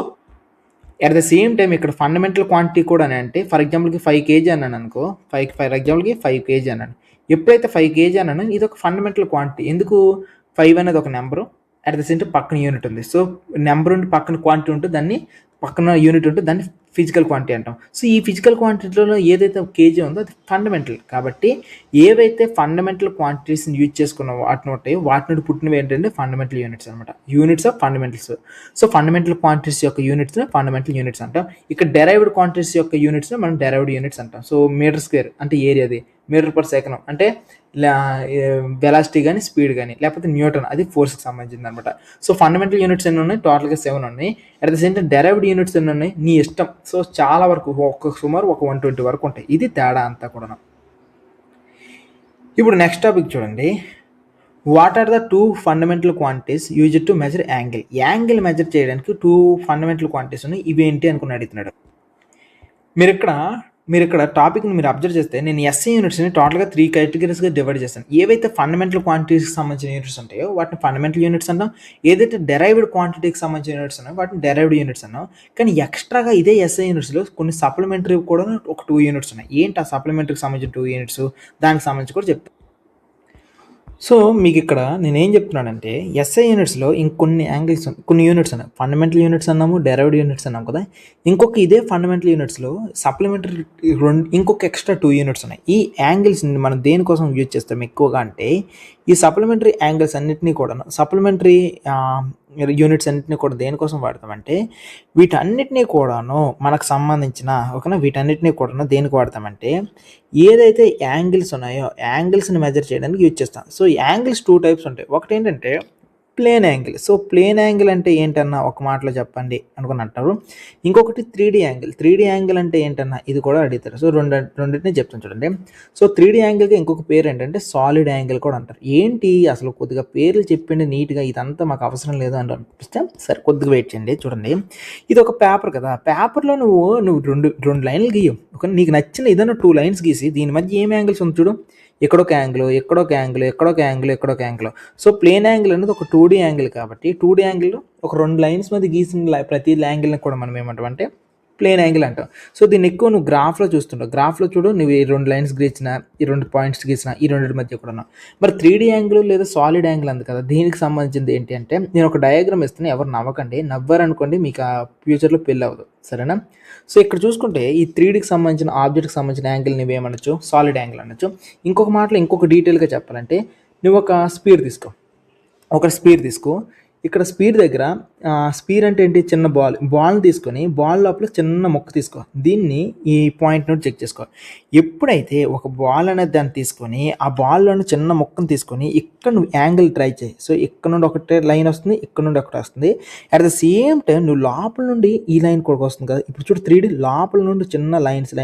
at the same time ఇక్కడ ఫండమెంటల్ క్వాంటిటీ కూడా అంటే ఫర్ ఎగ్జాంపుల్కి 5 కేజీ అన్నాను అనుకో, ఫర్ ఎగ్జాంపుల్కి 5 కేజీ అన్నాను. ఎప్పుడైతే 5 కేజీ అన్నానో ఇది ఒక ఫండమెంటల్ క్వాంటిటీ. ఎందుకు 5 అనేది ఒక number, at the same time పక్కన యూనిట్ ఉంది. సో నెంబర్ ఉండి పక్కన క్వాంటిటీ ఉంటుంది, దాన్ని పక్కన యూనిట్ ఉంటుంది, దాన్ని ఫిజికల్ క్వాంటిటీ అంటాం. సో ఈ ఫిజికల్ క్వాంటిటీలో ఏదైతే కేజీ ఉందో అది ఫండమెంటల్. కాబట్టి ఏవైతే ఫండమెంటల్ క్వాంటిటీస్ని యూజ్ చేసుకున్న వాటిని ఉంటాయో వాటి నుండి పుట్టినవి ఏంటంటే ఫండమెంటల్ యూనిట్స్ అనమాట. Units of fundamentals. So fundamental quantities యొక్క యూనిట్స్ని ఫండమెంటల్ యూనిట్స్ అంటాం. ఇక్కడ డెరైవ్డ్ క్వాంటిటీస్ యొక్క యూనిట్స్ని మనం డెరైవ్డ్ యూనిట్స్ అంటాం. సో మీటర్ స్క్వేర్ అంటే ఏరియాది, మీటర్ పర్ సెకండ్ అంటే వెలాసిటీ కానీ స్పీడ్ కానీ, లేకపోతే న్యూటన్ అది ఫోర్స్కి సంబంధించింది అనమాట. సో ఫండమెంటల్ యూనిట్స్ ఎన్ని ఉన్నాయి, టోటల్గా 7 ఉన్నాయి. At the same time derived units ఎన్ని ఉన్నాయి, నీ ఇష్టం. సో చాలా వరకు సుమారు ఒక 120 వరకు ఉంటాయి. ఇది తేడా అంతా కూడా. ఇప్పుడు నెక్స్ట్ టాపిక్ చూడండి. What are the 2 fundamental quantities used to measure angle. Angle measure చేయడానికి 2 ఫండమెంటల్ క్వాంటిటీస్ ఉన్నాయి, ఇవి ఏంటి అనుకుని అడుగుతున్నాడు. మీరు ఇక్కడ టాపిక్ని మీరు అబ్జర్వ్ చేస్తే నేను ఎస్ఐ యూనిట్స్ని టోటల్గా 3 కేటగిరీస్గా డివైడ్ చేస్తాను. ఏవైతే ఫండమెంటల్ క్వాంటిటీస్కి సంబంధించిన యూనిట్స్ ఉంటాయో వాటిని ఫండమెంటల్ యూనిట్స్ అన్నాం. ఏదైతే డెరైవ్డ్ క్వాంటిటీకి సంబంధించిన యూనిట్స్ ఉన్నాయో వాటిని డెరైవ్డ్ యూనిట్స్ అన్నాం. కానీ ఎక్స్ట్రాగా ఇదే ఎస్ఐ యూనిట్స్లో కొన్ని సప్లిమెంటరీ కూడా ఒక 2 యూనిట్స్ ఉన్నాయి. ఏంటి ఆ సప్లిమెంటరీకి సంబంధించిన 2 యూనిట్స్, దానికి సంబంధించి కూడా చెప్తాను. సో మీకు ఇక్కడ నేనేం చెప్తున్నానంటే ఎస్ఐ యూనిట్స్లో ఇంకొన్ని యాంగిల్స్, కొన్ని యూనిట్స్ ఉన్నాయి. ఫండమెంటల్ యూనిట్స్ అన్నాము, డెరైవ్డ్ యూనిట్స్ అన్నాము కదా. ఇంకొక ఇదే ఫండమెంటల్ యూనిట్స్లో సప్లిమెంటరీ ఇంకొక ఎక్స్ట్రా 2 యూనిట్స్ ఉన్నాయి. ఈ యాంగిల్స్ని మనం దేనికోసం యూజ్ చేస్తాం ఎక్కువగా అంటే ఈ సప్లిమెంటరీ యాంగిల్స్ అన్నింటినీ కూడా, సప్లిమెంటరీ యూనిట్స్ అన్నింటినీ కూడా దేనికోసం వాడతామంటే వీటన్నిటినీ కూడాను మనకు సంబంధించిన ఓకేనా, వీటన్నిటినీ కూడాను దేనికి వాడతామంటే ఏదైతే యాంగిల్స్ ఉన్నాయో యాంగిల్స్ని మెజర్ చేయడానికి యూజ్ చేస్తాం. సో యాంగిల్స్ 2 టైప్స్ ఉంటాయి. ఒకటి ఏంటంటే plane angle. So plane angle అంటే ఏంటన్నా ఒక మాటలో చెప్పండి అనుకుని అంటారు. ఇంకొకటి 3D యాంగిల్. 3D యాంగిల్ అంటే ఏంటన్నా ఇది కూడా అడుగుతారు. సో రెండింటిని చెప్తాను చూడండి. సో 3D యాంగిల్కి ఇంకొక పేరు ఏంటంటే సాలిడ్ యాంగిల్ కూడా అంటారు. ఏంటి అసలు కొద్దిగా పేర్లు చెప్పిండి నీట్గా ఇదంతా మాకు అవసరం లేదు అని అనిపిస్తే సరే కొద్దిగా వెయిట్ చేయండి. చూడండి, ఇది ఒక పేపర్ కదా. పేపర్లో నువ్వు రెండు లైన్లు గీయవు. నీకు నచ్చిన ఏదైనా 2 లైన్స్ గీసి దీని మధ్య ఏం యాంగిల్స్ ఉంది చూడు, ఎక్కడొక యాంగిల్, ఎక్కడొక యాంగిల్, ఎక్కడొక యాంగిల్, ఎక్కడొక యాంగిల్. సో ప్లేన్ యాంగిల్ అనేది ఒక 2D యాంగిల్ కాబట్టి 2D యాంగిల్ ఒక 2 లైన్స్ మీద గీసిన ప్రతి యాంగిల్ని కూడా మనం ఏమంటాం అంటే ప్లేన్ యాంగిల్ అంటాం. సో దీన్ని ఎక్కువ నువ్వు గ్రాఫ్లో చూస్తుంటావు. గ్రాఫ్లో చూడు, నువ్వు ఈ 2 లైన్స్ గీసిన, ఈ 2 పాయింట్స్ గీసిన, ఈ 2 మధ్య కూడా ఉన్నావు. మరి 3D యాంగిల్ లేదా సాలిడ్ యాంగిల్ అంది కదా, దీనికి సంబంధించింది ఏంటి అంటే నేను ఒక డయాగ్రామ్ ఇస్తాను, ఎవరు నవ్వకండి. నవ్వారనుకోండి మీకు ఆ ఫ్యూచర్లో పెళ్ళి అవ్వదు, సరేనా. సో ఇక్కడ చూసుకుంటే ఈ 3Dకి సంబంధించిన ఆబ్జెక్ట్కి సంబంధించిన యాంగిల్ నువ్వు ఏమనొచ్చు, సాలిడ్ యాంగిల్ అనొచ్చు. ఇంకొక మాటలో ఇంకొక డీటెయిల్గా చెప్పాలంటే నువ్వు ఒక స్పీడ్ తీసుకో. ఇక్కడ స్పీడ్ దగ్గర స్పీడ్ అంటే ఏంటి, చిన్న బాల్ని తీసుకొని బాల్ లోపల చిన్న మొక్క తీసుకో. దీన్ని ఈ పాయింట్ నుండి చెక్ చేసుకో. ఎప్పుడైతే ఒక బాల్ అనేది దాన్ని తీసుకొని ఆ బాల్లోని చిన్న మొక్కను తీసుకొని ఇక్కడ నువ్వు యాంగిల్ ట్రై చేయి. సో ఇక్కడ నుండి ఒకటే లైన్ వస్తుంది, ఇక్కడ నుండి ఒకటి వస్తుంది. అట్ ద సేమ్ టైం నువ్వు లోపల నుండి ఈ లైన్ కూడా వస్తుంది కదా. ఇప్పుడు చూడు 3D లోపల నుండి చిన్న లైన్స్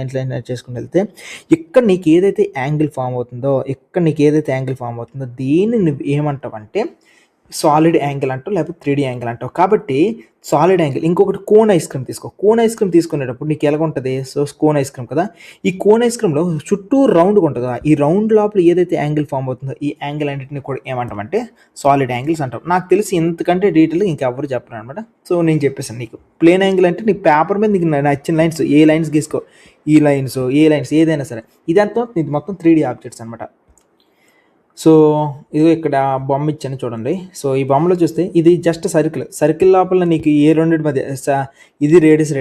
చేసుకుని వెళ్తే ఇక్కడ నీకు ఏదైతే యాంగిల్ ఫామ్ అవుతుందో దీన్ని నువ్వు ఏమంటావంటే సాలిడ్ యాంగిల్ అంటావు, లేకపోతే 3D యాంగిల్ అంటావు. కాబట్టి సాలిడ్ యాంగిల్. ఇంకొకటి కోన్ ఐస్ క్రీమ్ తీసుకో. కోన్ ఐస్ క్రీమ్ తీసుకునేటప్పుడు నీకు ఎలాగ ఉంటుంది, సో కోన్ ఐస్ క్రీమ్ కదా. ఈ కోన్ ఐస్ క్రీమ్లో చుట్టూ రౌండ్గా ఉంటుంది కదా. ఈ రౌండ్ లోపల ఏదైతే యాంగిల్ ఫామ్ అవుతుందో ఈ యాంగిల్ అన్నింటినీ కూడా ఏమంటామంటే సాలిడ్ యాంగిల్స్ అంటాం. నాకు తెలిసి ఇంతకంటే డీటెయిల్గా ఇంకెవరు చెప్పరు అనమాట. సో నేను చెప్పేసాను నీకు. ప్లేన్ యాంగిల్ అంటే నీ పేపర్ మీద నీకు నచ్చిన లైన్స్, ఏ లైన్స్ గీసుకో, ఈ లైన్స్ ఏదైనా సరే. ఇదంతా నీకు మొత్తం 3D ఆబ్జెక్ట్స్ అనమాట. సో ఇది ఇక్కడ బొమ్మ ఇచ్చాను చూడండి. సో ఈ బొమ్మలో చూస్తే ఇది జస్ట్ సర్కిల్ లోపల నీకు ఏ రెండింటి మధ్య ఇది రేడియస్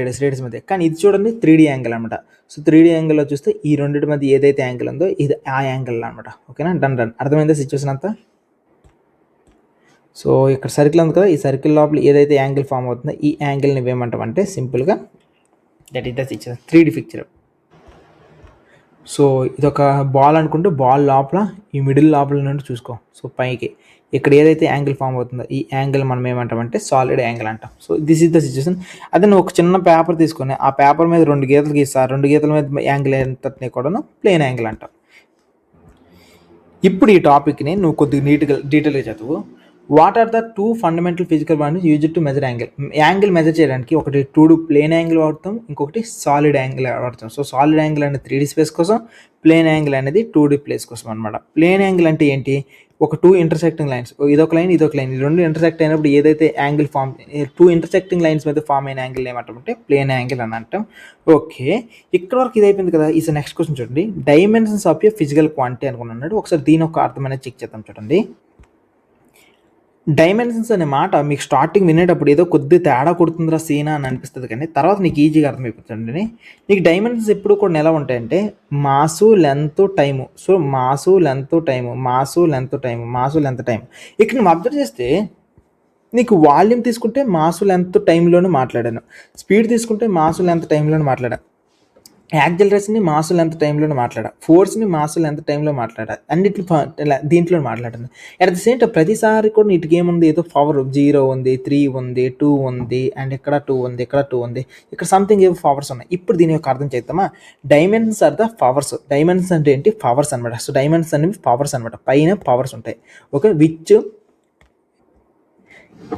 మధ్య, కానీ ఇది చూడండి 3D యాంగిల్ అనమాట. సో 3D యాంగిల్లో చూస్తే ఈ రెండింటి మధ్య ఏదైతే యాంగిల్ ఉందో ఇది ఆ యాంగిల్ అనమాట. ఓకేనా, డన్. అర్థమైందా సిచ్యువేషన్ అంతా? సో ఇక్కడ సర్కిల్ ఉంది కదా, ఈ సర్కిల్ లోపల ఏదైతే యాంగిల్ ఫామ్ అవుతుందో ఈ యాంగిల్ని ఏమంటామంటే సింపుల్గా that is the situation, 3D picture. So ఇదొక బాల్ అనుకుంటే బాల్ లోపల ఈ మిడిల్ లోపల నుండి చూసుకో. సో పైకి ఇక్కడ ఏదైతే యాంగిల్ ఫామ్ అవుతుందో ఈ యాంగిల్ మనం ఏమంటామంటే సాలిడ్ యాంగిల్ అంటాం. So this is the situation. అదే నువ్వు ఒక చిన్న పేపర్ తీసుకొని ఆ పేపర్ మీద 2 గీతలు గీస్తా, 2 గీతల మీద యాంగిల్ ఎంతని కూడాను ప్లేన్ యాంగిల్ అంటాం. ఇప్పుడు ఈ టాపిక్ని నువ్వు కొద్దిగా డీటెయిల్గా చదువు. What are the 2 fundamental physical quantities used to measure angle? Angle measure చేయడానికి ఒకటి 2D ప్లేన్ యాంగిల్ వాడతాం, ఇంకొకటి సాలిడ్ యాంగిల్ వాడతాం. సో సాలిడ్ యాంగిల్ అనేది 3D స్పేస్ కోసం, ప్లేన్ యాంగిల్ అనేది 2D ప్లేస్ కోసం అనమాట. ప్లేన్ యాంగిల్ అంటే ఏంటి? ఒక 2 ఇంటర్సెక్టింగ్ లైన్స్, ఇదొక లైన్ ఇదొక లైన్, ఈ రెండు ఇంటర్సెక్ట్ అయినప్పుడు ఏదైతే యాంగిల్ ఫామ్ 2 ఇంటర్సెక్టింగ్ లైన్స్ మీద ఫామ్ అయిన యాంగిల్ ఏమంటామంటే ప్లేన్ యాంగిల్ అని అంటాం. ఓకే, ఇక్కడ వరకు ఇది అయిపోయింది కదా. ఈజ్ నెక్స్ట్ క్వశ్చన్ చూడండి. Dimensions of A physical quantity అనుకున్నాడు. ఒకసారి దీని ఒక అర్థం అనేది చెక్ చేద్దాం చూడండి. డైమెన్షన్స్ అనే మాట మీకు స్టార్టింగ్ వినేటప్పుడు ఏదో కొద్ది తేడా కొడుతుందిరా సీనా అని అనిపిస్తుంది, కానీ తర్వాత నీకు ఈజీగా అర్థమైపోతుంది. నీకు డైమెన్షన్స్ ఎప్పుడు కూడా ఎలా ఉంటాయంటే mass length time. So mass length time, mass length time, mass length time. ఇక్కడ నువ్వు అబ్జర్వ్ చేస్తే నీకు వాల్యూమ్ తీసుకుంటే మాసు లెంత్ టైంలోనే మాట్లాడాను, స్పీడ్ తీసుకుంటే మాసు లెంత్ టైంలోనే మాట్లాడాను, యాక్సిలరేషన్ని మాసు లెంత్ టైంలోనే మాట్లాడా, ఫోర్స్ని మాసు లెంత్ టైంలో మాట్లాడా, అన్నింటిని దీంట్లో మాట్లాడింది. అట్ ద సేమ్ టైం ప్రతిసారి కూడా నీటికి ఏముంది, ఏదో పవర్ 0 ఉంది, 3 ఉంది, 2 ఉంది, అండ్ ఇక్కడ 2 ఉంది, ఇక్కడ 2 ఉంది, ఇక్కడ సంథింగ్ ఏవో పవర్స్ ఉన్నాయి. ఇప్పుడు దీని యొక్క అర్థం చేద్దామా? Dimensions are the powers. Dimensions అంటే ఏంటి? పవర్స్ అనమాట. సో డైమెన్షన్స్ అనేవి పవర్స్ అనమాట, పైన పవర్స్ ఉంటాయి. ఓకే, విచ్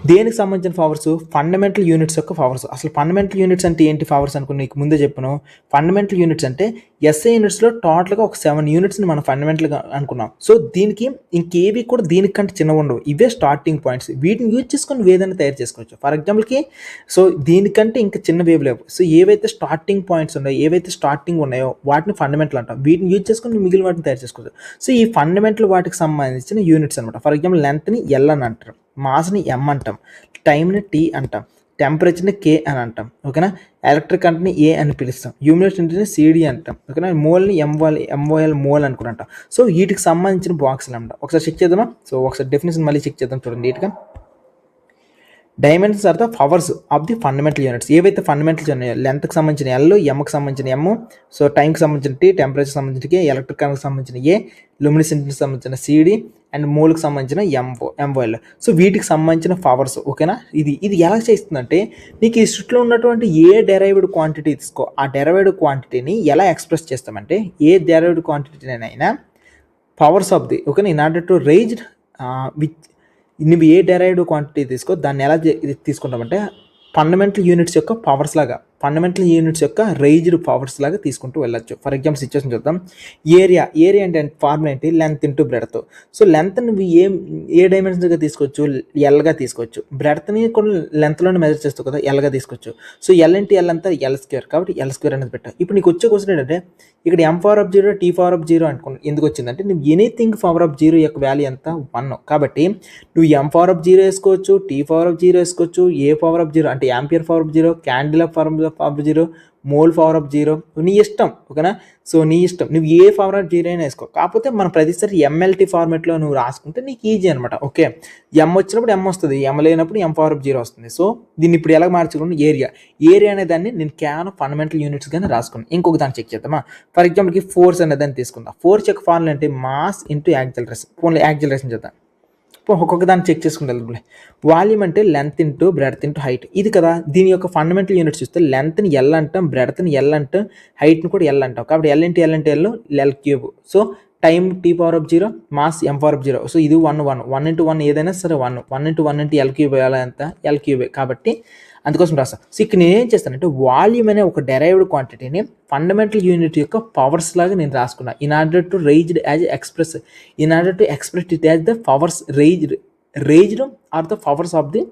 దేనికి సంబంధించిన పవర్స్? ఫండమెంటల్ యూనిట్స్ యొక్క పవర్స్. అసలు ఫండమెంటల్ యూనిట్స్ అంటే ఏంటి పవర్స్ అనుకుని నీకు ముందే చెప్పాను. ఫండమెంటల్ యూనిట్స్ అంటే ఎస్ఐ యూనిట్స్లో టోటల్గా ఒక 7 యూనిట్స్ని మనం ఫండమెంటల్గా అనుకున్నాం. సో దీనికి ఇంకేవి కూడా దీనికంటే చిన్నగా ఉండవు. ఇవే స్టార్టింగ్ పాయింట్స్. వీటిని యూజ్ చేసుకొని ఏదైనా తయారు చేసుకోవచ్చు. ఫర్ ఎగ్జాంపుల్కి సో దీనికంటే ఇంకా చిన్న వేవ్ లేవు. సో ఏవైతే స్టార్టింగ్ పాయింట్స్ ఉన్నాయో, ఏవైతే స్టార్టింగ్ ఉన్నాయో వాటిని ఫండమెంటల్ అంటాం. వీటిని యూజ్ చేసుకొని మిగిలిన వాటిని తయారు చేసుకోవచ్చు. సో ఈ ఫండమెంటల్ వాటికి సంబంధించిన యూనిట్స్ అనమాట. ఫర్ ఎగ్జాంపుల్ లెంత్ని ఎల్ అని అంటారు, మాస్ని ఎం అంటాం, టైంని టీ అంటాం, టెంపరేచర్ని కే అని అంటాం. ఓకేనా, ఎలక్ట్రిక్ కరెంట్ని ఏ అని పిలుస్తాం, హ్యూమిడిటీని సిడి అంటాం. ఓకేనా, మోల్ని ఎంఓఎల్ మోల్ అనుకుని అంటాం. సో వీటికి సంబంధించిన బాక్సులు అంటాం. ఒకసారి చెక్ చేద్దామా? సో ఒకసారి డెఫినేషన్ మళ్ళీ చెక్ చేద్దాం చూడండి నీట్గా. Dimensions are the powers of the fundamental units. ఏవైతే ఫండమెంటల్స్ ఉన్నాయో, లెంత్కి సంబంధించిన ఎల్, ఎంకి సంబంధించిన ఎమ్, సో టైంకి సంబంధించిన టీ, టెంపరేచర్కి సంబంధించిన కే, ఎలక్ట్రిక్ కరెంట్కి సంబంధించిన ఏ, లూమినిసెన్స్కి సంబంధించిన సిడి, అండ్ మోల్కి సంబంధించిన ఎంఓఎల్. సో వీటికి సంబంధించిన పవర్స్. ఓకేనా, ఇది ఎలా చేస్తుందంటే నీకు ఈ సృష్టిలో ఉన్నటువంటి ఏ డెరైవ్డ్ క్వాంటిటీ తీసుకో, ఆ డెరైవ్డ్ క్వాంటిటీని ఎలా ఎక్స్ప్రెస్ చేస్తామంటే ఏ డెరైవ్డ్ క్వాంటిటీనైనా పవర్స్ ఆఫ్ ది. ఓకేనా, in order to range with నువ్వు ఏ డెరైవ్డ్ క్వాంటిటీ తీసుకో దాన్ని ఎలా తీసుకుంటామంటే ఫండమెంటల్ యూనిట్స్ యొక్క పవర్స్ లాగా, ఫండమెంటల్ యూనిట్స్ యొక్క రేజ్డ్ పవర్స్ లాగా తీసుకుంటూ వెళ్ళొచ్చు. ఫర్ ఎగ్జాంపుల్ సిచ్యువేషన్ చూద్దాం. ఏరియా అంటే ఫార్ములా ఏంటి? Length into breadth. So length నువ్వు ఏ డైమెన్షన్గా తీసుకోవచ్చు? ఎల్గా తీసుకోవచ్చు. బ్రెడ్త్ని కూడా లెంత్లోనే మెజర్ చేస్తావు కదా, ఎల్గా తీసుకోవచ్చు. సో ఎల్ ఇంటూ ఎల్ అంతా ఎల్ స్క్వేర్, కాబట్టి ఎల్ స్క్వేర్ అనేది పెట్టావు. ఇప్పుడు నీకు వచ్చే క్వశ్చన్ ఏంటంటే ఇక్కడ M power of 0 T power of 0 అనుకో. ఎందుకు వచ్చిందంటే నువ్వు ఎనీథింగ్ పవర్ ఆఫ్ 0 యొక్క వాల్యూ ఎంత? 1. కాబట్టి నువ్వు ఎం పవర్ ఆఫ్ 0 వేసుకోవచ్చు, టీ పవర్ ఆఫ్ 0 వేసుకోవచ్చు, ఏ పవర్ ఆఫ్ 0 అంటే ampere power of 0, candle power of 0, mole power of 0, నీ ఇష్టం. ఓకేనా, సో నీ ఇష్టం, నువ్వు ఏ పవర్ ఆఫ్ 0 అయినా వేసుకో. కాకపోతే మనం ప్రతిసారి ఎంఎల్టీ ఫార్మేట్లో నువ్వు రాసుకుంటే నీకు ఈజీ అనమాట. ఓకే, ఎం వచ్చినప్పుడు ఎం వస్తుంది, ఎం లేనప్పుడు ఎం పవర్ ఆఫ్ 0 వస్తుంది. సో దీన్ని ఇప్పుడు ఎలా మార్చుకుంటే ఏరియా అనే దాన్ని నేను కేవలం ఫండమెంటల్ యూనిట్స్గానే రాసుకున్నాను. ఇంకొక దాన్ని చెక్ చేద్దామా? ఫర్ ఎగ్జాంపుల్కి ఫోర్స్ అనే దాన్ని తీసుకుందాం. ఫోర్స్ యొక్క ఫార్ములా అంటే మాస్ ఇంటూ యాక్సిలరేషన్. పోన్లే యాక్సిలరేషన్ చేద్దాం. ఒక్కొక్క దాన్ని చెక్ చేసుకుంటే వాల్యూమ్ అంటే length into breadth into height. ఇది కదా దీని యొక్క ఫండమెంటల్ యూనిట్స్ చూస్తే లెంత్ని ఎల్ అంటాం, బ్రెడ్త్ని ఎల్ అంటాం, హైట్ని కూడా ఎల్ అంటాం. కాబట్టి L into L cube. So time T power of 0, mass M power of 0. So ఇది 1 ఇంటూ 1 ఏదైనా సరే 1 ఇంటూ 1 ఇంటూ ఎల్ క్యూబ్ ఎంత? ఎల్ క్యూబే. కాబట్టి అందుకోసం రాస్తాను. సో ఇక్కడ నేనేం చేస్తానంటే వాల్యూమ్ అనే ఒక డెరైవ్డ్ క్వాంటిటీని ఫండమెంటల్ యూనిట్ యొక్క పవర్స్ లాగా నేను రాసుకున్నా. In order to raised express it as the powers raised are the powers of the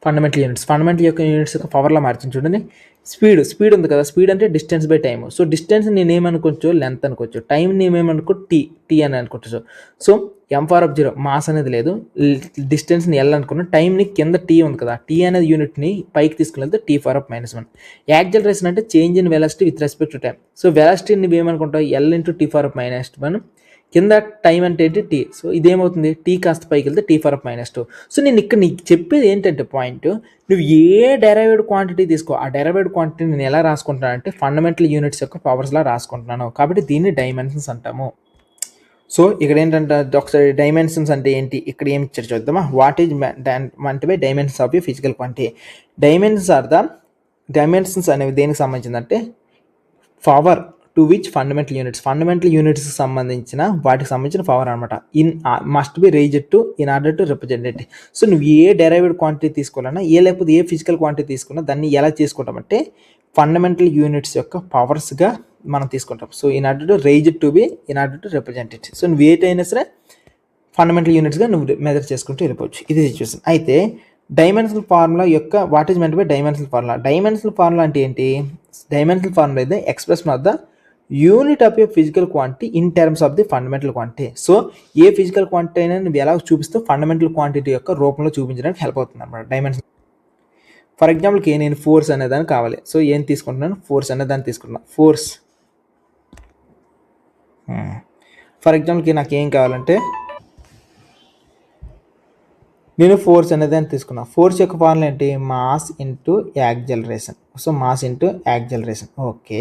fundamental units. Fundamental యొక్క యూనిట్స్ యొక్క పవర్లా మార్చింది చూడండి. స్పీడ్ ఉంది కదా, స్పీడ్ అంటే distance by time. So distance నేను ఏమనుకోవచ్చు? లెంత్ అనుకోవచ్చు. టైం నేమేమనుకో టీ అని అనుకోవచ్చు. So M power of 0 mass అనేది లేదు, డిస్టెన్స్ని ఎల్ అనుకున్నా, టైంని కింద టీ ఉంది కదా, టీ అనేది యూనిట్ని పైకి తీసుకుని వెళ్తే టీ పవర్ ఆఫ్ -1. యాక్సిలరేషన్ అంటే change in velocity with respect to time. So వెలాసిటీని నువ్వేమనుకుంటావు? L into T power of -1. కింద టైం అంటే ఏంటి? టీ. సో ఇదేమవుతుంది? టీ కాస్త పైకి వెళ్తే టీ పవర్ ఆఫ్ -2. సో నేను ఇక్కడ నీకు చెప్పేది ఏంటంటే పాయింట్, నువ్వు ఏ డెరైవ్డ్ క్వాంటిటీ తీసుకో, ఆ డెరైవ్డ్ క్వాంటిటీ నేను ఎలా రాసుకుంటాను అంటే ఫండమెంటల్ యూనిట్స్ యొక్క పవర్స్లా రాసుకుంటున్నాను. కాబట్టి దీన్ని డైమెన్షన్స్ అంటాము. సో ఇక్కడ ఏంటంటే ఒకసారి డైమెన్షన్స్ అంటే ఏంటి, ఇక్కడ ఏమి ఇచ్చారు చూద్దామా? వాట్ ఈజ్ అంటే dimensions of A physical quantity. Dimensions అనేవి దేనికి సంబంధించిందంటే పవర్ టు విచ్ ఫండమెంటల్ యూనిట్స్కి సంబంధించిన వాటికి సంబంధించిన పవర్ అనమాట. Must be raised to in order to represent it. So నువ్వు ఏ డెరైవ్డ్ క్వాంటిటీ తీసుకోవాలన్నా లేకపోతే ఏ ఫిజికల్ క్వాంటిటీ తీసుకున్నా దాన్ని ఎలా తీసుకుంటామంటే ఫండమెంటల్ యూనిట్స్ యొక్క పవర్స్గా మనం తీసుకుంటాం. So in order to raised to be in order to represent it. So నువ్వు ఏటైనా సరే ఫండమెంటల్ యూనిట్స్గా నువ్వు మెజర్ చేసుకుంటూ వెళ్ళిపోవచ్చు. ఇది సిచ్యువేషన్. అయితే డైమెన్షనల్ ఫార్ములా యొక్క what is meant by dimensional formula. Dimensional formula అంటే ఏంటి? డైమెన్షనల్ ఫార్ములా అయితే expression of the unit of A physical quantity in terms of the fundamental quantity. So A physical quantity అయినా నువ్వు ఎలా చూపిస్తూ fundamental quantity యొక్క రూపంలో చూపించడానికి హెల్ప్ అవుతుంది అనమాట డైమెన్షన్. ఫర్ ఎగ్జాంపుల్కి నేను ఫోర్స్ అనేదాన్ని కావాలి. సో ఏం తీసుకుంటున్నాను? ఫోర్స్ అనేదాన్ని తీసుకుంటున్నాను. ఫోర్స్ ఫర్ ఎగ్జాంపుల్కి నాకు ఏం కావాలంటే నేను ఫోర్స్ అనేది అని తీసుకున్నాను. ఫోర్స్ యొక్క ఫార్ములా ఏంటి? Mass into acceleration. So mass into acceleration. Okay,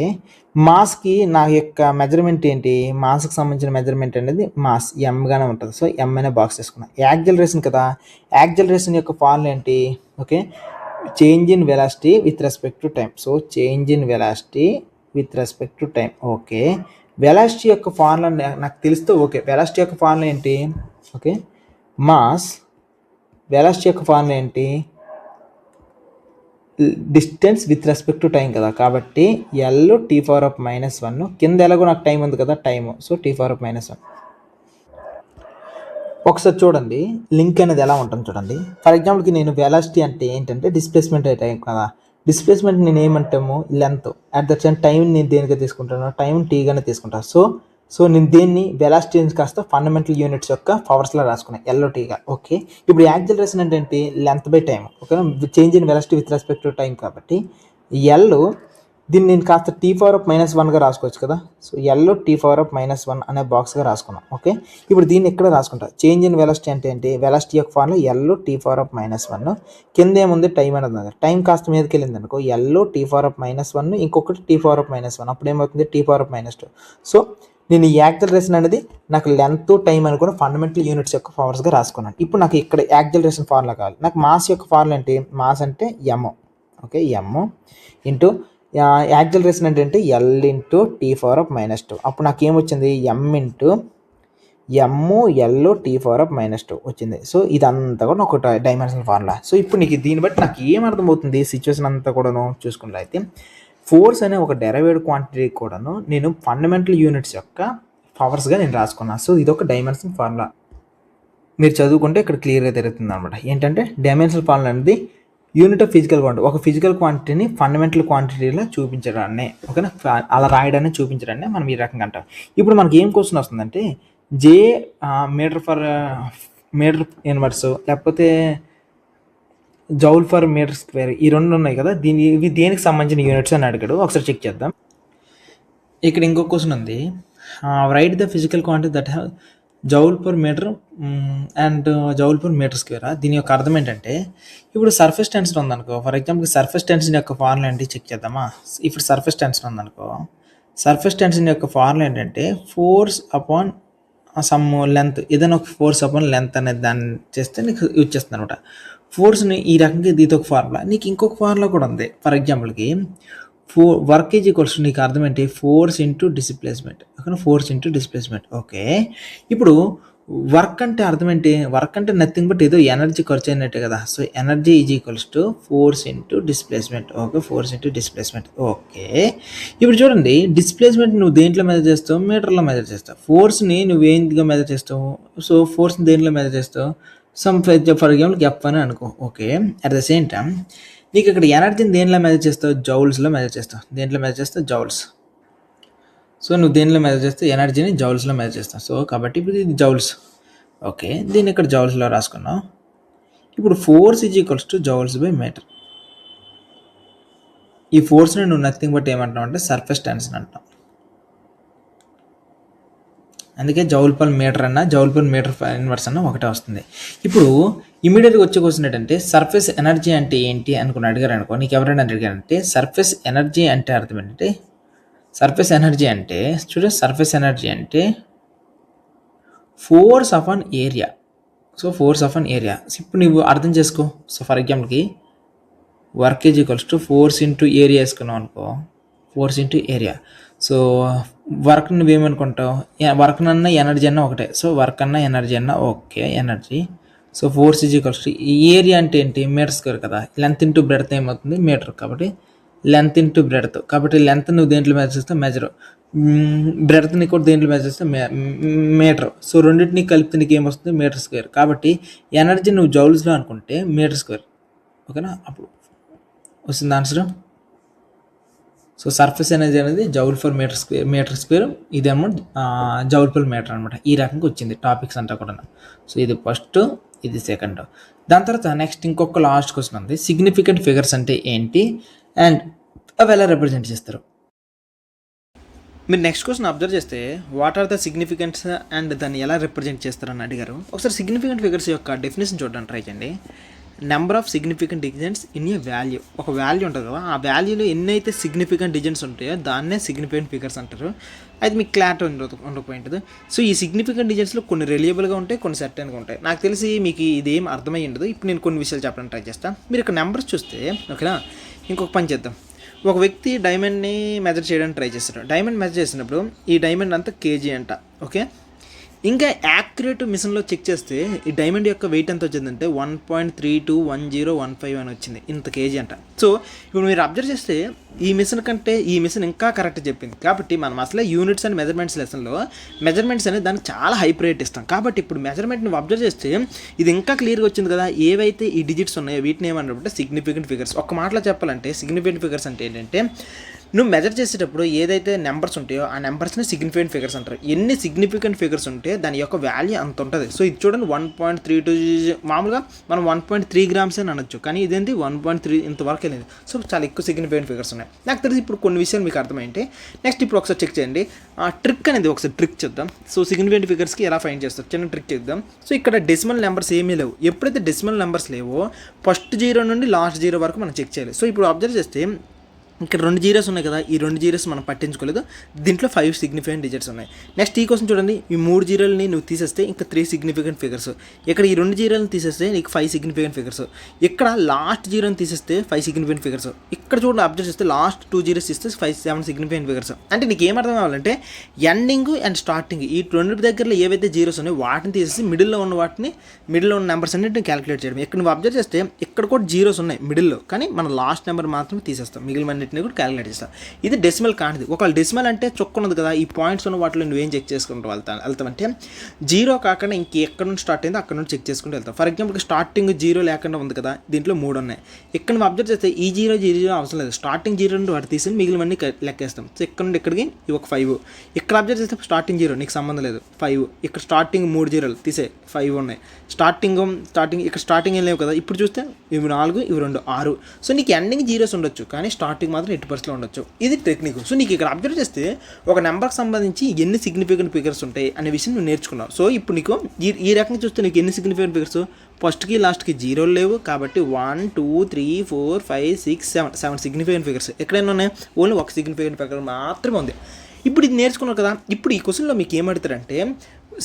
మాస్కి నా యొక్క మెజర్మెంట్ ఏంటి? మాస్కి సంబంధించిన మెజర్మెంట్ అనేది మాస్ ఎంగానే ఉంటుంది. సో ఎం అనే బాక్స్ తీసుకున్నాను. యాక్సలరేషన్ కదా, యాక్సలరేషన్ యొక్క ఫార్ములా ఏంటి? Okay, change in velocity with respect to time. So change in velocity with respect to time. Okay, velocity యొక్క ఫార్ములా నాకు తెలిస్తే ఓకే. వెలాసిటీ యొక్క ఫార్ములా ఏంటి? ఓకే, మాస్ వెలాసిటీ యొక్క ఫార్ములా ఏంటి? Distance with respect to time కదా, కాబట్టి L T power of -1. కింద ఎలాగో నాకు టైం ఉంది కదా, time. So T power of -1. ఒకసారి చూడండి లింక్ అనేది ఎలా ఉంటుంది చూడండి. ఫర్ ఎగ్జాంపుల్కి నేను వెలాసిటీ అంటే ఏంటంటే డిస్ప్లేస్మెంట్ టైం కదా. డిస్ప్లేస్మెంట్ నేను ఏమంటాము? Length. At the same time నేను దేనిగా తీసుకుంటాను? టైం టీగానే తీసుకుంటాను. సో నేను దేన్ని వెలాసిటీ కాస్త ఫండమెంటల్ యూనిట్స్ యొక్క పవర్స్లో రాసుకున్నాను, ఎల్ఓటీగా. ఓకే, ఇప్పుడు యాక్సలరేషన్ అంటే ఏంటి? Length by time. ఓకేనా, change in velocity with respect to time కాబట్టి ఎల్ దీన్ని నేను కాస్త టీ పవర్ ఆఫ్ -1గా రాసుకోవచ్చు కదా. So L T power of -1 అనే బాక్స్గా రాసుకున్నాం. ఓకే, ఇప్పుడు దీన్ని ఇక్కడ రాసుకుంటా. చేంజ్ ఇన్ వెలాసిటీ అంటే ఏంటి? వెలాసిటీ యొక్క formula L T power of -1. కింద ఏముంది? టైం అనేది. టైం కాస్త మీదకి వెళ్ళింది అనుకో, ఎల్ టీ పవర్ ఆఫ్ -1, ఇంకొకటి టీ పవర్ ఆఫ్ -1. అప్పుడు ఏమవుతుంది? Tea power of -2. సో నేను ఈ యాక్సలరేషన్ అనేది నాకు లెంత్ టైం అనుకున్న ఫండమెంటల్ యూనిట్స్ యొక్క పవర్స్గా రాసుకున్నాను. ఇప్పుడు నాకు ఇక్కడ యాక్సలరేషన్ ఫార్ములా కావాలి. నాకు మాస్ యొక్క ఫార్ములా ఏంటి? మాస్ అంటే M. Okay, M into acceleration అంటే ఏంటి? L into T power of -2. అప్పుడు నాకు ఏమొచ్చింది? M into M L T power of -2 వచ్చింది. సో ఇదంతా కూడా ఒక డైమెన్షనల్ ఫార్ములా. సో ఇప్పుడు నీకు దీన్ని బట్టి నాకు ఏం అర్థమవుతుంది? సిచ్యువేషన్ అంతా కూడాను చూసుకుంటే అయితే ఫోర్స్ అనే ఒక డెరైవ్డ్ క్వాంటిటీ కూడాను నేను ఫండమెంటల్ యూనిట్స్ యొక్క పవర్స్గా నేను రాసుకున్నాను. సో ఇది ఒక డైమెన్షనల్ ఫార్ములా. మీరు చదువుకుంటే ఇక్కడ క్లియర్గా తిరుగుతుంది అనమాట. ఏంటంటే డైమెన్షనల్ ఫార్ములా అనేది యూనిట్ ఆఫ్ ఫిజికల్ క్వాంటిటీ. ఒక ఫిజికల్ క్వాంటిటీని ఫండమెంటల్ క్వాంటిటీలో చూపించడాన్ని, ఓకేనా, అలా రాయడాన్ని చూపించడాన్ని మనం ఈ రకంగా అంటాం. ఇప్పుడు మనకి ఏం క్వశ్చన్ వస్తుందంటే జే మీటర్ ఇన్వర్స్ లేకపోతే జౌల్ ఫర్ మీటర్ స్క్వేర్, ఈ రెండు ఉన్నాయి కదా, ఇవి దేనికి సంబంధించిన యూనిట్స్ అని అడిగాడు. ఒకసారి చెక్ చేద్దాం. ఇక్కడ ఇంకో క్వశ్చన్ ఉంది, write the physical quantity that have joule per metre and joule per metre square. దీని యొక్క అర్థం ఏంటంటే ఇప్పుడు సర్ఫేస్ టెన్షన్ ఉందనుకో. ఫర్ ఎగ్జాంపుల్ సర్ఫేస్ టెన్షన్ యొక్క ఫార్ములా ఏంటి చెక్ చేద్దామా. ఇప్పుడు సర్ఫేస్ టెన్షన్ ఉందనుకో, సర్ఫేస్ టెన్షన్ యొక్క ఫార్ములా ఏంటంటే ఫోర్స్ అపాన్ సమ్ లెంత్, ఏదైనా ఒక ఫోర్స్ అపాన్ లెంత్ అనేది దాన్ని చేస్తే నీకు యూజ్ చేస్తుంది అనమాట. ఫోర్స్ని ఈ రకంగా ఇది ఒక ఫార్ములా. నీకు ఇంకొక ఫార్ములా కూడా ఉంది. ఫర్ ఎగ్జాంపుల్కి వర్క్ ఈజ్ ఈక్వల్స్ టు, నీకు అర్థం ఏంటి? Force into displacement. Okay, force into displacement. Okay, ఇప్పుడు వర్క్ అంటే అర్థం ఏంటి? వర్క్ అంటే నథింగ్ బట్ ఏదో ఎనర్జీ ఖర్చు అయినట్టే కదా. So energy is equals to force into displacement. Okay, force into displacement. Okay, ఇప్పుడు చూడండి, డిస్ప్లేస్మెంట్ నువ్వు దేంట్లో మెజర్ చేస్తావు? మీటర్లో మెజర్ చేస్తావు. ఫోర్స్ని నువ్వు ఏంటిగా మెజర్ చేస్తావు? సో ఫోర్స్ని దేంట్లో మెజర్ చేస్తావు? ఫర్ ఎగ్జాంపుల్ ఎఫ్ అని అనుకో. Okay, at the same time నీకు ఇక్కడ ఎనర్జీని దేంట్లో మెజర్ చేస్తావు? జౌల్స్లో మెజర్ చేస్తావు. దేంట్లో మెజర్ చేస్తావు? జౌల్స్. సో నువ్వు దేంట్లో మెజర్ చేస్తే ఎనర్జీని జౌల్స్లో మెజర్ చేస్తావు. సో కాబట్టి ఇప్పుడు ఇది జౌల్స్. ఓకే, దీన్ని ఇక్కడ జౌల్స్లో రాసుకున్నావు. ఇప్పుడు force is equals to joules by metre. ఈ ఫోర్స్ని నువ్వు నథింగ్ బట్ ఏమంటావు అంటే సర్ఫేస్ టెన్షన్ అంటావు. అందుకే జౌల్ పర్ మీటర్ అన్న జౌల్ పర్ మీటర్ ఇన్వర్స్ అన్న ఒకటే వస్తుంది. ఇప్పుడు ఇమీడియట్గా వచ్చే క్వశ్చన్ ఏంటంటే సర్ఫేస్ ఎనర్జీ అంటే ఏంటి అనుకుని అడిగారు అనుకో. నీకు ఎవరైనా అడిగారంటే సర్ఫేస్ ఎనర్జీ అంటే అర్థం ఏంటంటే, సర్ఫేస్ ఎనర్జీ అంటే చూడే, సర్ఫేస్ ఎనర్జీ అంటే force of on area. So force of on area. ఇప్పుడు నువ్వు అర్థం చేసుకో. సో ఫర్ ఎగ్జాంపుల్కి work is equals to force into area వేసుకున్నావు అనుకో. Force into area. So work నువ్వేమనుకుంటావు, వర్క్ అన్నా ఎనర్జీ అన్నా ఒకటే. సో వర్క్ అన్నా ఎనర్జీ అన్నా okay, energy. So force is equals to ఈ ఏరియా అంటే ఏంటి, మీటర్ స్క్వేర్ కదా, లెంత్ ఇంటూ బ్రెడ్త్ ఏమవుతుంది మీటర్, కాబట్టి లెంత్ ఇంటూ బ్రెడ్త్. కాబట్టి లెంత్ నువ్వు దేంట్లో మెజర్ చేస్తే మెజర్, బ్రెడ్త్ని కూడా దేంట్లో మెజర్ చేస్తే మీటర్. సో రెండింటిని కలిపితే నీకు ఏమొస్తుంది మీటర్ స్క్వేర్. కాబట్టి ఎనర్జీ నువ్వు జౌల్స్లో అనుకుంటే మీటర్ స్క్వేర్, ఓకేనా, అప్పుడు వస్తుంది ఆన్సర్. సో సర్ఫేస్ ఎనర్జీ అనేది జౌల్ ఫర్ మీటర్ స్క్వేర్, ఇదేమో జౌల్ పర్ మీటర్ అనమాట. ఈ రకంగా వచ్చింది టాపిక్స్ అంతా కూడా. సో ఇది ఫస్ట్, ఇది సెకండ్. దాని తర్వాత నెక్స్ట్ ఇంకొక లాస్ట్ క్వశ్చన్ ఉంది, సిగ్నిఫికెంట్ ఫిగర్స్ అంటే ఏంటి అండ్ అవి ఎలా రిప్రజెంట్ చేస్తారు. మీరు నెక్స్ట్ క్వశ్చన్ అబ్జర్వ్ చేస్తే what are the significance and దాన్ని ఎలా రిప్రజెంట్ చేస్తారని అడిగారు. ఒకసారి సిగ్నిఫికెంట్ ఫిగర్స్ యొక్క డెఫినేషన్ చూడడానికి ట్రై చేయండి. Number of significant digits in a value. ఒక వాల్యూ ఉంటుంది కదా, ఆ వాల్యూలో ఎన్నైతే సిగ్నిఫికెంట్ డిజిట్స్ ఉంటాయో దాన్నే సిగ్నిఫికెంట్ ఫిగర్స్ అంటారు. అది మీకు క్లారిటీ ఉండకపోయింటుంది. సో ఈ సిగ్నిఫికెంట్ డిజిట్స్లో కొన్ని రిలయబుల్గా ఉంటాయి, కొన్ని సర్టెన్గా ఉంటాయి. నాకు తెలిసి మీకు ఇదేం అర్థమై ఉండదు. ఇప్పుడు నేను కొన్ని విషయాలు చెప్పడానికి ట్రై చేస్తాను. మీరు ఇక్కడ నెంబర్స్ చూస్తే ఓకేనా, ఇంకొక పని చేద్దాం. ఒక వ్యక్తి డైమండ్ని మెజర్ చేయడానికి ట్రై చేస్తాడు. డైమండ్ మెజర్ చేసినప్పుడు ఈ డైమండ్ అంతా కేజీ అంట, ఓకే. ఇంకా యాక్యురేట్ మిషన్లో చెక్ చేస్తే ఈ డైమండ్ యొక్క వెయిట్ ఎంత వచ్చిందంటే 1.321015 అని వచ్చింది, ఇంత కేజీ అంట. సో ఇప్పుడు మీరు అబ్జర్వ్ చేస్తే ఈ మిషన్ కంటే ఈ మిషన్ ఇంకా కరెక్ట్ చెప్పింది. కాబట్టి మనం అసలే యూనిట్స్ అండ్ మెజర్మెంట్స్ లెసన్లో మెజర్మెంట్స్ అనేది దానికి చాలా హై ప్రయారిటీ ఇస్తాం. కాబట్టి ఇప్పుడు మెజర్మెంట్ నువ్వు అబ్జర్వ్ చేస్తే ఇది ఇంకా క్లియర్గా వచ్చింది కదా. ఏవైతే ఈ డిజిట్స్ ఉన్నాయో వీటిని ఏమన్నప్పుడు సిగ్నిఫికెంట్ ఫిగర్స్. ఒక మాటలో చెప్పాలంటే సిగ్నిఫికెంట్ ఫిగర్స్ అంటే ఏంటంటే నువ్వు మెజర్ చేసేటప్పుడు ఏదైతే నెంబర్స్ ఉంటాయో ఆ నెంబర్స్ని సిగ్నిఫికెంట్ ఫిగర్స్ అంటారు. ఎన్ని సిగ్నిఫికెంట్ ఫిగర్స్ ఉంటే దాని యొక్క వాల్యూ అంత ఉంటుంది. సో ఇది చూడండి 1.32, మామూలుగా మనం 1.3 గ్రామ్స్ అని అనొచ్చు, కానీ ఇదేంటి 1.3 ఇంతవరకు వెళ్ళింది. సో చాలా ఎక్కువ సిగ్నిఫికెంట్ ఫిగర్స్ ఉన్నాయి. నాకు తెలిసి ఇప్పుడు కొన్ని విషయాలు మీకు అర్థమైంటే నెక్స్ట్ ఇప్పుడు ఒకసారి చెక్ చేయండి. ఆ ట్రిక్ అనేది ఒకసారి ట్రిక్ చేద్దాం. సో సిగ్నిఫికెంట్ ఫిగర్స్కి ఎలా ఫైండ్ చేస్తారు, చిన్న ట్రిక్ చేద్దాం. సో ఇక్కడ డెసిమల్ నెంబర్స్ ఏమీ లేవు. ఎప్పుడైతే డెసిమల్ నెంబర్స్ లేవో ఫస్ట్ 0 నుండి లాస్ట్ 0 వరకు మనం చెక్ చేయాలి. సో ఇప్పుడు అబ్జర్వ్ చేస్తే ఇక్కడ 2 జీరోస్ ఉన్నాయి కదా, ఈ 2 జీరోస్ మనం పట్టించుకోలేదు. దీంట్లో 5 సిగ్నిఫికెంట్ డిజిట్స్ ఉన్నాయి. నెక్స్ట్ ఈ కోసం చూడండి, ఈ 3 జీరోలని నువ్వు తీసేస్తే ఇంకా 3 సిగ్నిఫికెంట్ ఫిగర్స్. ఇక్కడ ఈ 2 జీరోలను తీసేస్తే నీకు 5 సిగ్నిఫికెంట్ ఫిగర్స్. ఇక్కడ లాస్ట్ జీరోని తీసేస్తే 5 సిగ్నిఫికెంట్ ఫిగర్స్. ఇక్కడ చూడండి అబ్జర్వ్ చేస్తే లాస్ట్ 2 జీరోస్ ఇస్తే 7 సిగ్నిఫికెంట్ ఫిగర్స్. అంటే నీకు ఏమర్థం కావాలంటే ఎండింగ్ అండ్ స్టార్టింగ్ ఈ 2 దగ్గరలో ఏవైతే జీరోస్ ఉన్నాయో వాటిని తీసేసి మిడిల్లో ఉన్న నెంబర్స్ అన్నింటిని క్యాలిక్యులేట్ చేయడం. ఇక్కడ నువ్వు అబ్జర్వ్ చేస్తే ఇక్కడ కూడా జీరోస్ ఉన్నాయి మిడిల్లో, కానీ మనం లాస్ట్ నెంబర్ మాత్రం తీసేస్తాం, మిగిలిన కూడా క్యాలిక్యులేట్ చేస్తాం. ఇది డెసిమల్ కానిది. ఒకవేళ డెసిమల్ అంటే చొక్కున్నది కదా, ఈ పాయింట్స్ ఉన్న వాటిలో నువ్వేం చెక్ చేసుకుంటూ వెళ్తామంటే 0 కాకుండా ఇంకెక్కడ నుంచి స్టార్ట్ అయిందో అక్కడ నుంచి చెక్ చేసుకుంటూ వెళ్తాం. ఫర్ ఎగ్జాంపుల్ స్టార్టింగ్ 0 లేకుండా ఉంది కదా, దీంట్లో 3 ఉన్నాయి. ఇక్కడ నువ్వు అబ్జర్వ్ చేస్తే ఈ 0 అవసరం లేదు, స్టార్టింగ్ 0 నుండి వాటి తీసి మిగిలినవన్నీ లెక్కేస్తాం. సో ఇక్కడ నుండి ఇక్కడికి ఇవి ఒక 5. ఇక్కడ అబ్జర్వ్ చేస్తే స్టార్టింగ్ 0 నీకు సంబంధం లేదు, 5. ఇక్కడ స్టార్టింగ్ 3 జీరోలు తీసే 5 ఉన్నాయి. స్టార్టింగ్ ఇక్కడ స్టార్టింగ్ ఏం లేవు కదా. ఇప్పుడు చూస్తే ఇవి 4, ఇవి 2, 6. సో నీకు ఎండింగ్ జీరోస్ ఉండొచ్చు, కానీ స్టార్టింగ్ మాత్రం 8% ఉండొచ్చు. ఇది టెక్నిక్. సో నీకు ఇక్కడ అబ్జర్వ్ చేస్తే ఒక నెంబర్కి సంబంధించి ఎన్ని సిగ్నిఫికెంట్ ఫిగర్స్ ఉంటాయి అనే విషయం నువ్వు నేర్చుకున్నావు. సో ఇప్పుడు నీకు ఈ రకంగా చూస్తే నీకు ఎన్ని సిగ్నిఫికెంట్ ఫిగర్స్, ఫస్ట్కి లాస్ట్కి జీరోలు లేవు, కాబట్టి 1 2 3 4 5 6 7 సిగ్నిఫికెంట్ ఫిగర్స్. ఎక్కడైనా ఉన్నాయి, ఓన్లీ ఒక సిగ్నిఫికెంట్ ఫిగర్ మాత్రమే ఉంది. ఇప్పుడు ఇది నేర్చుకున్నారు కదా. ఇప్పుడు ఈ క్వశ్చన్లో మీకు ఏమడుతారంటే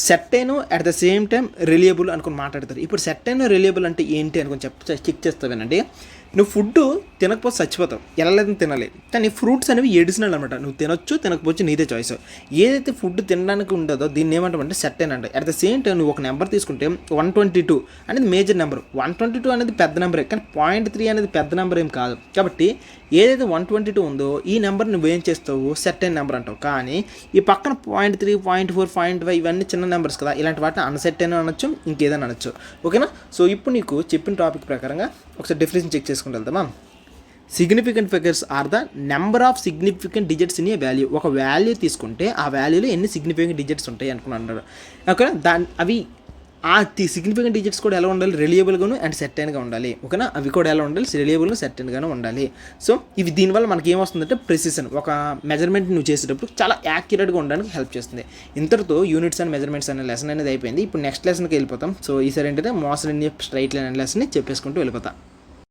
certain at the same time reliable అనుకుని మాట్లాడతారు. ఇప్పుడు సెర్టైన్ రిలయబుల్ అంటే ఏంటి అనుకుని చెక్ చేస్తావేనండి. నువ్వు ఫుడ్ తినకపోతే చచ్చిపోతావు, ఎలా లేదని తినాలి. కానీ ఫ్రూట్స్ అనేవి ఎడిషనల్ అనమాట, నువ్వు తినొచ్చు తినకపోవచ్చు నీదే చాయిస్. ఏదైతే ఫుడ్ తినడానికి ఉండదో దీన్ని ఏమంటామంటే సెర్టైన్ అంటే. అట్ ద సేమ్ టైం నువ్వు ఒక నెంబర్ తీసుకుంటే 122 అనేది మేజర్ నెంబర్. 122 అనేది పెద్ద నెంబరే, కానీ 0.3 అనేది పెద్ద నెంబర్ ఏం కాదు. కాబట్టి ఏదైతే 122 ఉందో ఈ నెంబర్ నువ్వేం చేస్తావు, సెర్టైన్ నెంబర్ అంటావు. కానీ ఈ పక్కన 0.3 0.4 0.5 ఇవన్నీ చిన్న నెంబర్స్ కదా, ఇలాంటి వాటిని అన్సెర్టైన్ అనొచ్చు, ఇంకేదైనా అనొచ్చు. ఓకేనా. సో ఇప్పుడు నీకు చెప్పిన టాపిక్ ప్రకారంగా ఒకసారి డెఫినేషన్ చెక్ చేసుకుంటూ వెళ్దామా. Significant figures are the number of significant digits in a value. ఒక వాల్యూ తీసుకుంటే ఆ వాల్యూలో ఎన్ని సిగ్నిఫికెంట్ డిజిట్స్ ఉంటాయి అనుకున్నాడు. ఓకేనా. అవి ఆ సిగ్నిఫికెంట్ డిజిట్స్ కూడా ఎలా ఉండాలి, రిలయబుల్గాను అండ్ సెర్టైన్గా ఉండాలి. ఓకేనా. అవి కూడా ఎలా ఉండాలి, రిలయబుల్గా సెర్టైన్గాను ఉండాలి. సో ఇవి దీనివల్ల మనకి ఏమొస్తుందంటే ప్రెసిషన్. ఒక మెజర్మెంట్ నువ్వు చేసేటప్పుడు చాలా యాక్యురేట్గా ఉండడానికి హెల్ప్ చేస్తుంది. ఇంతటితో యూనిట్స్ అండ్ మెజర్మెంట్స్ అనే లెసన్ అనేది అయిపోయింది. ఇప్పుడు నెక్స్ట్ లెసన్కి వెళ్ళిపోతాం. సో ఈసారి ఏంటంటే మోషన్ ఇన్ స్ట్రైట్ లైన్ అనే లెసన్ని చెప్పేసుకుంటూ వెళ్ళిపోతాం.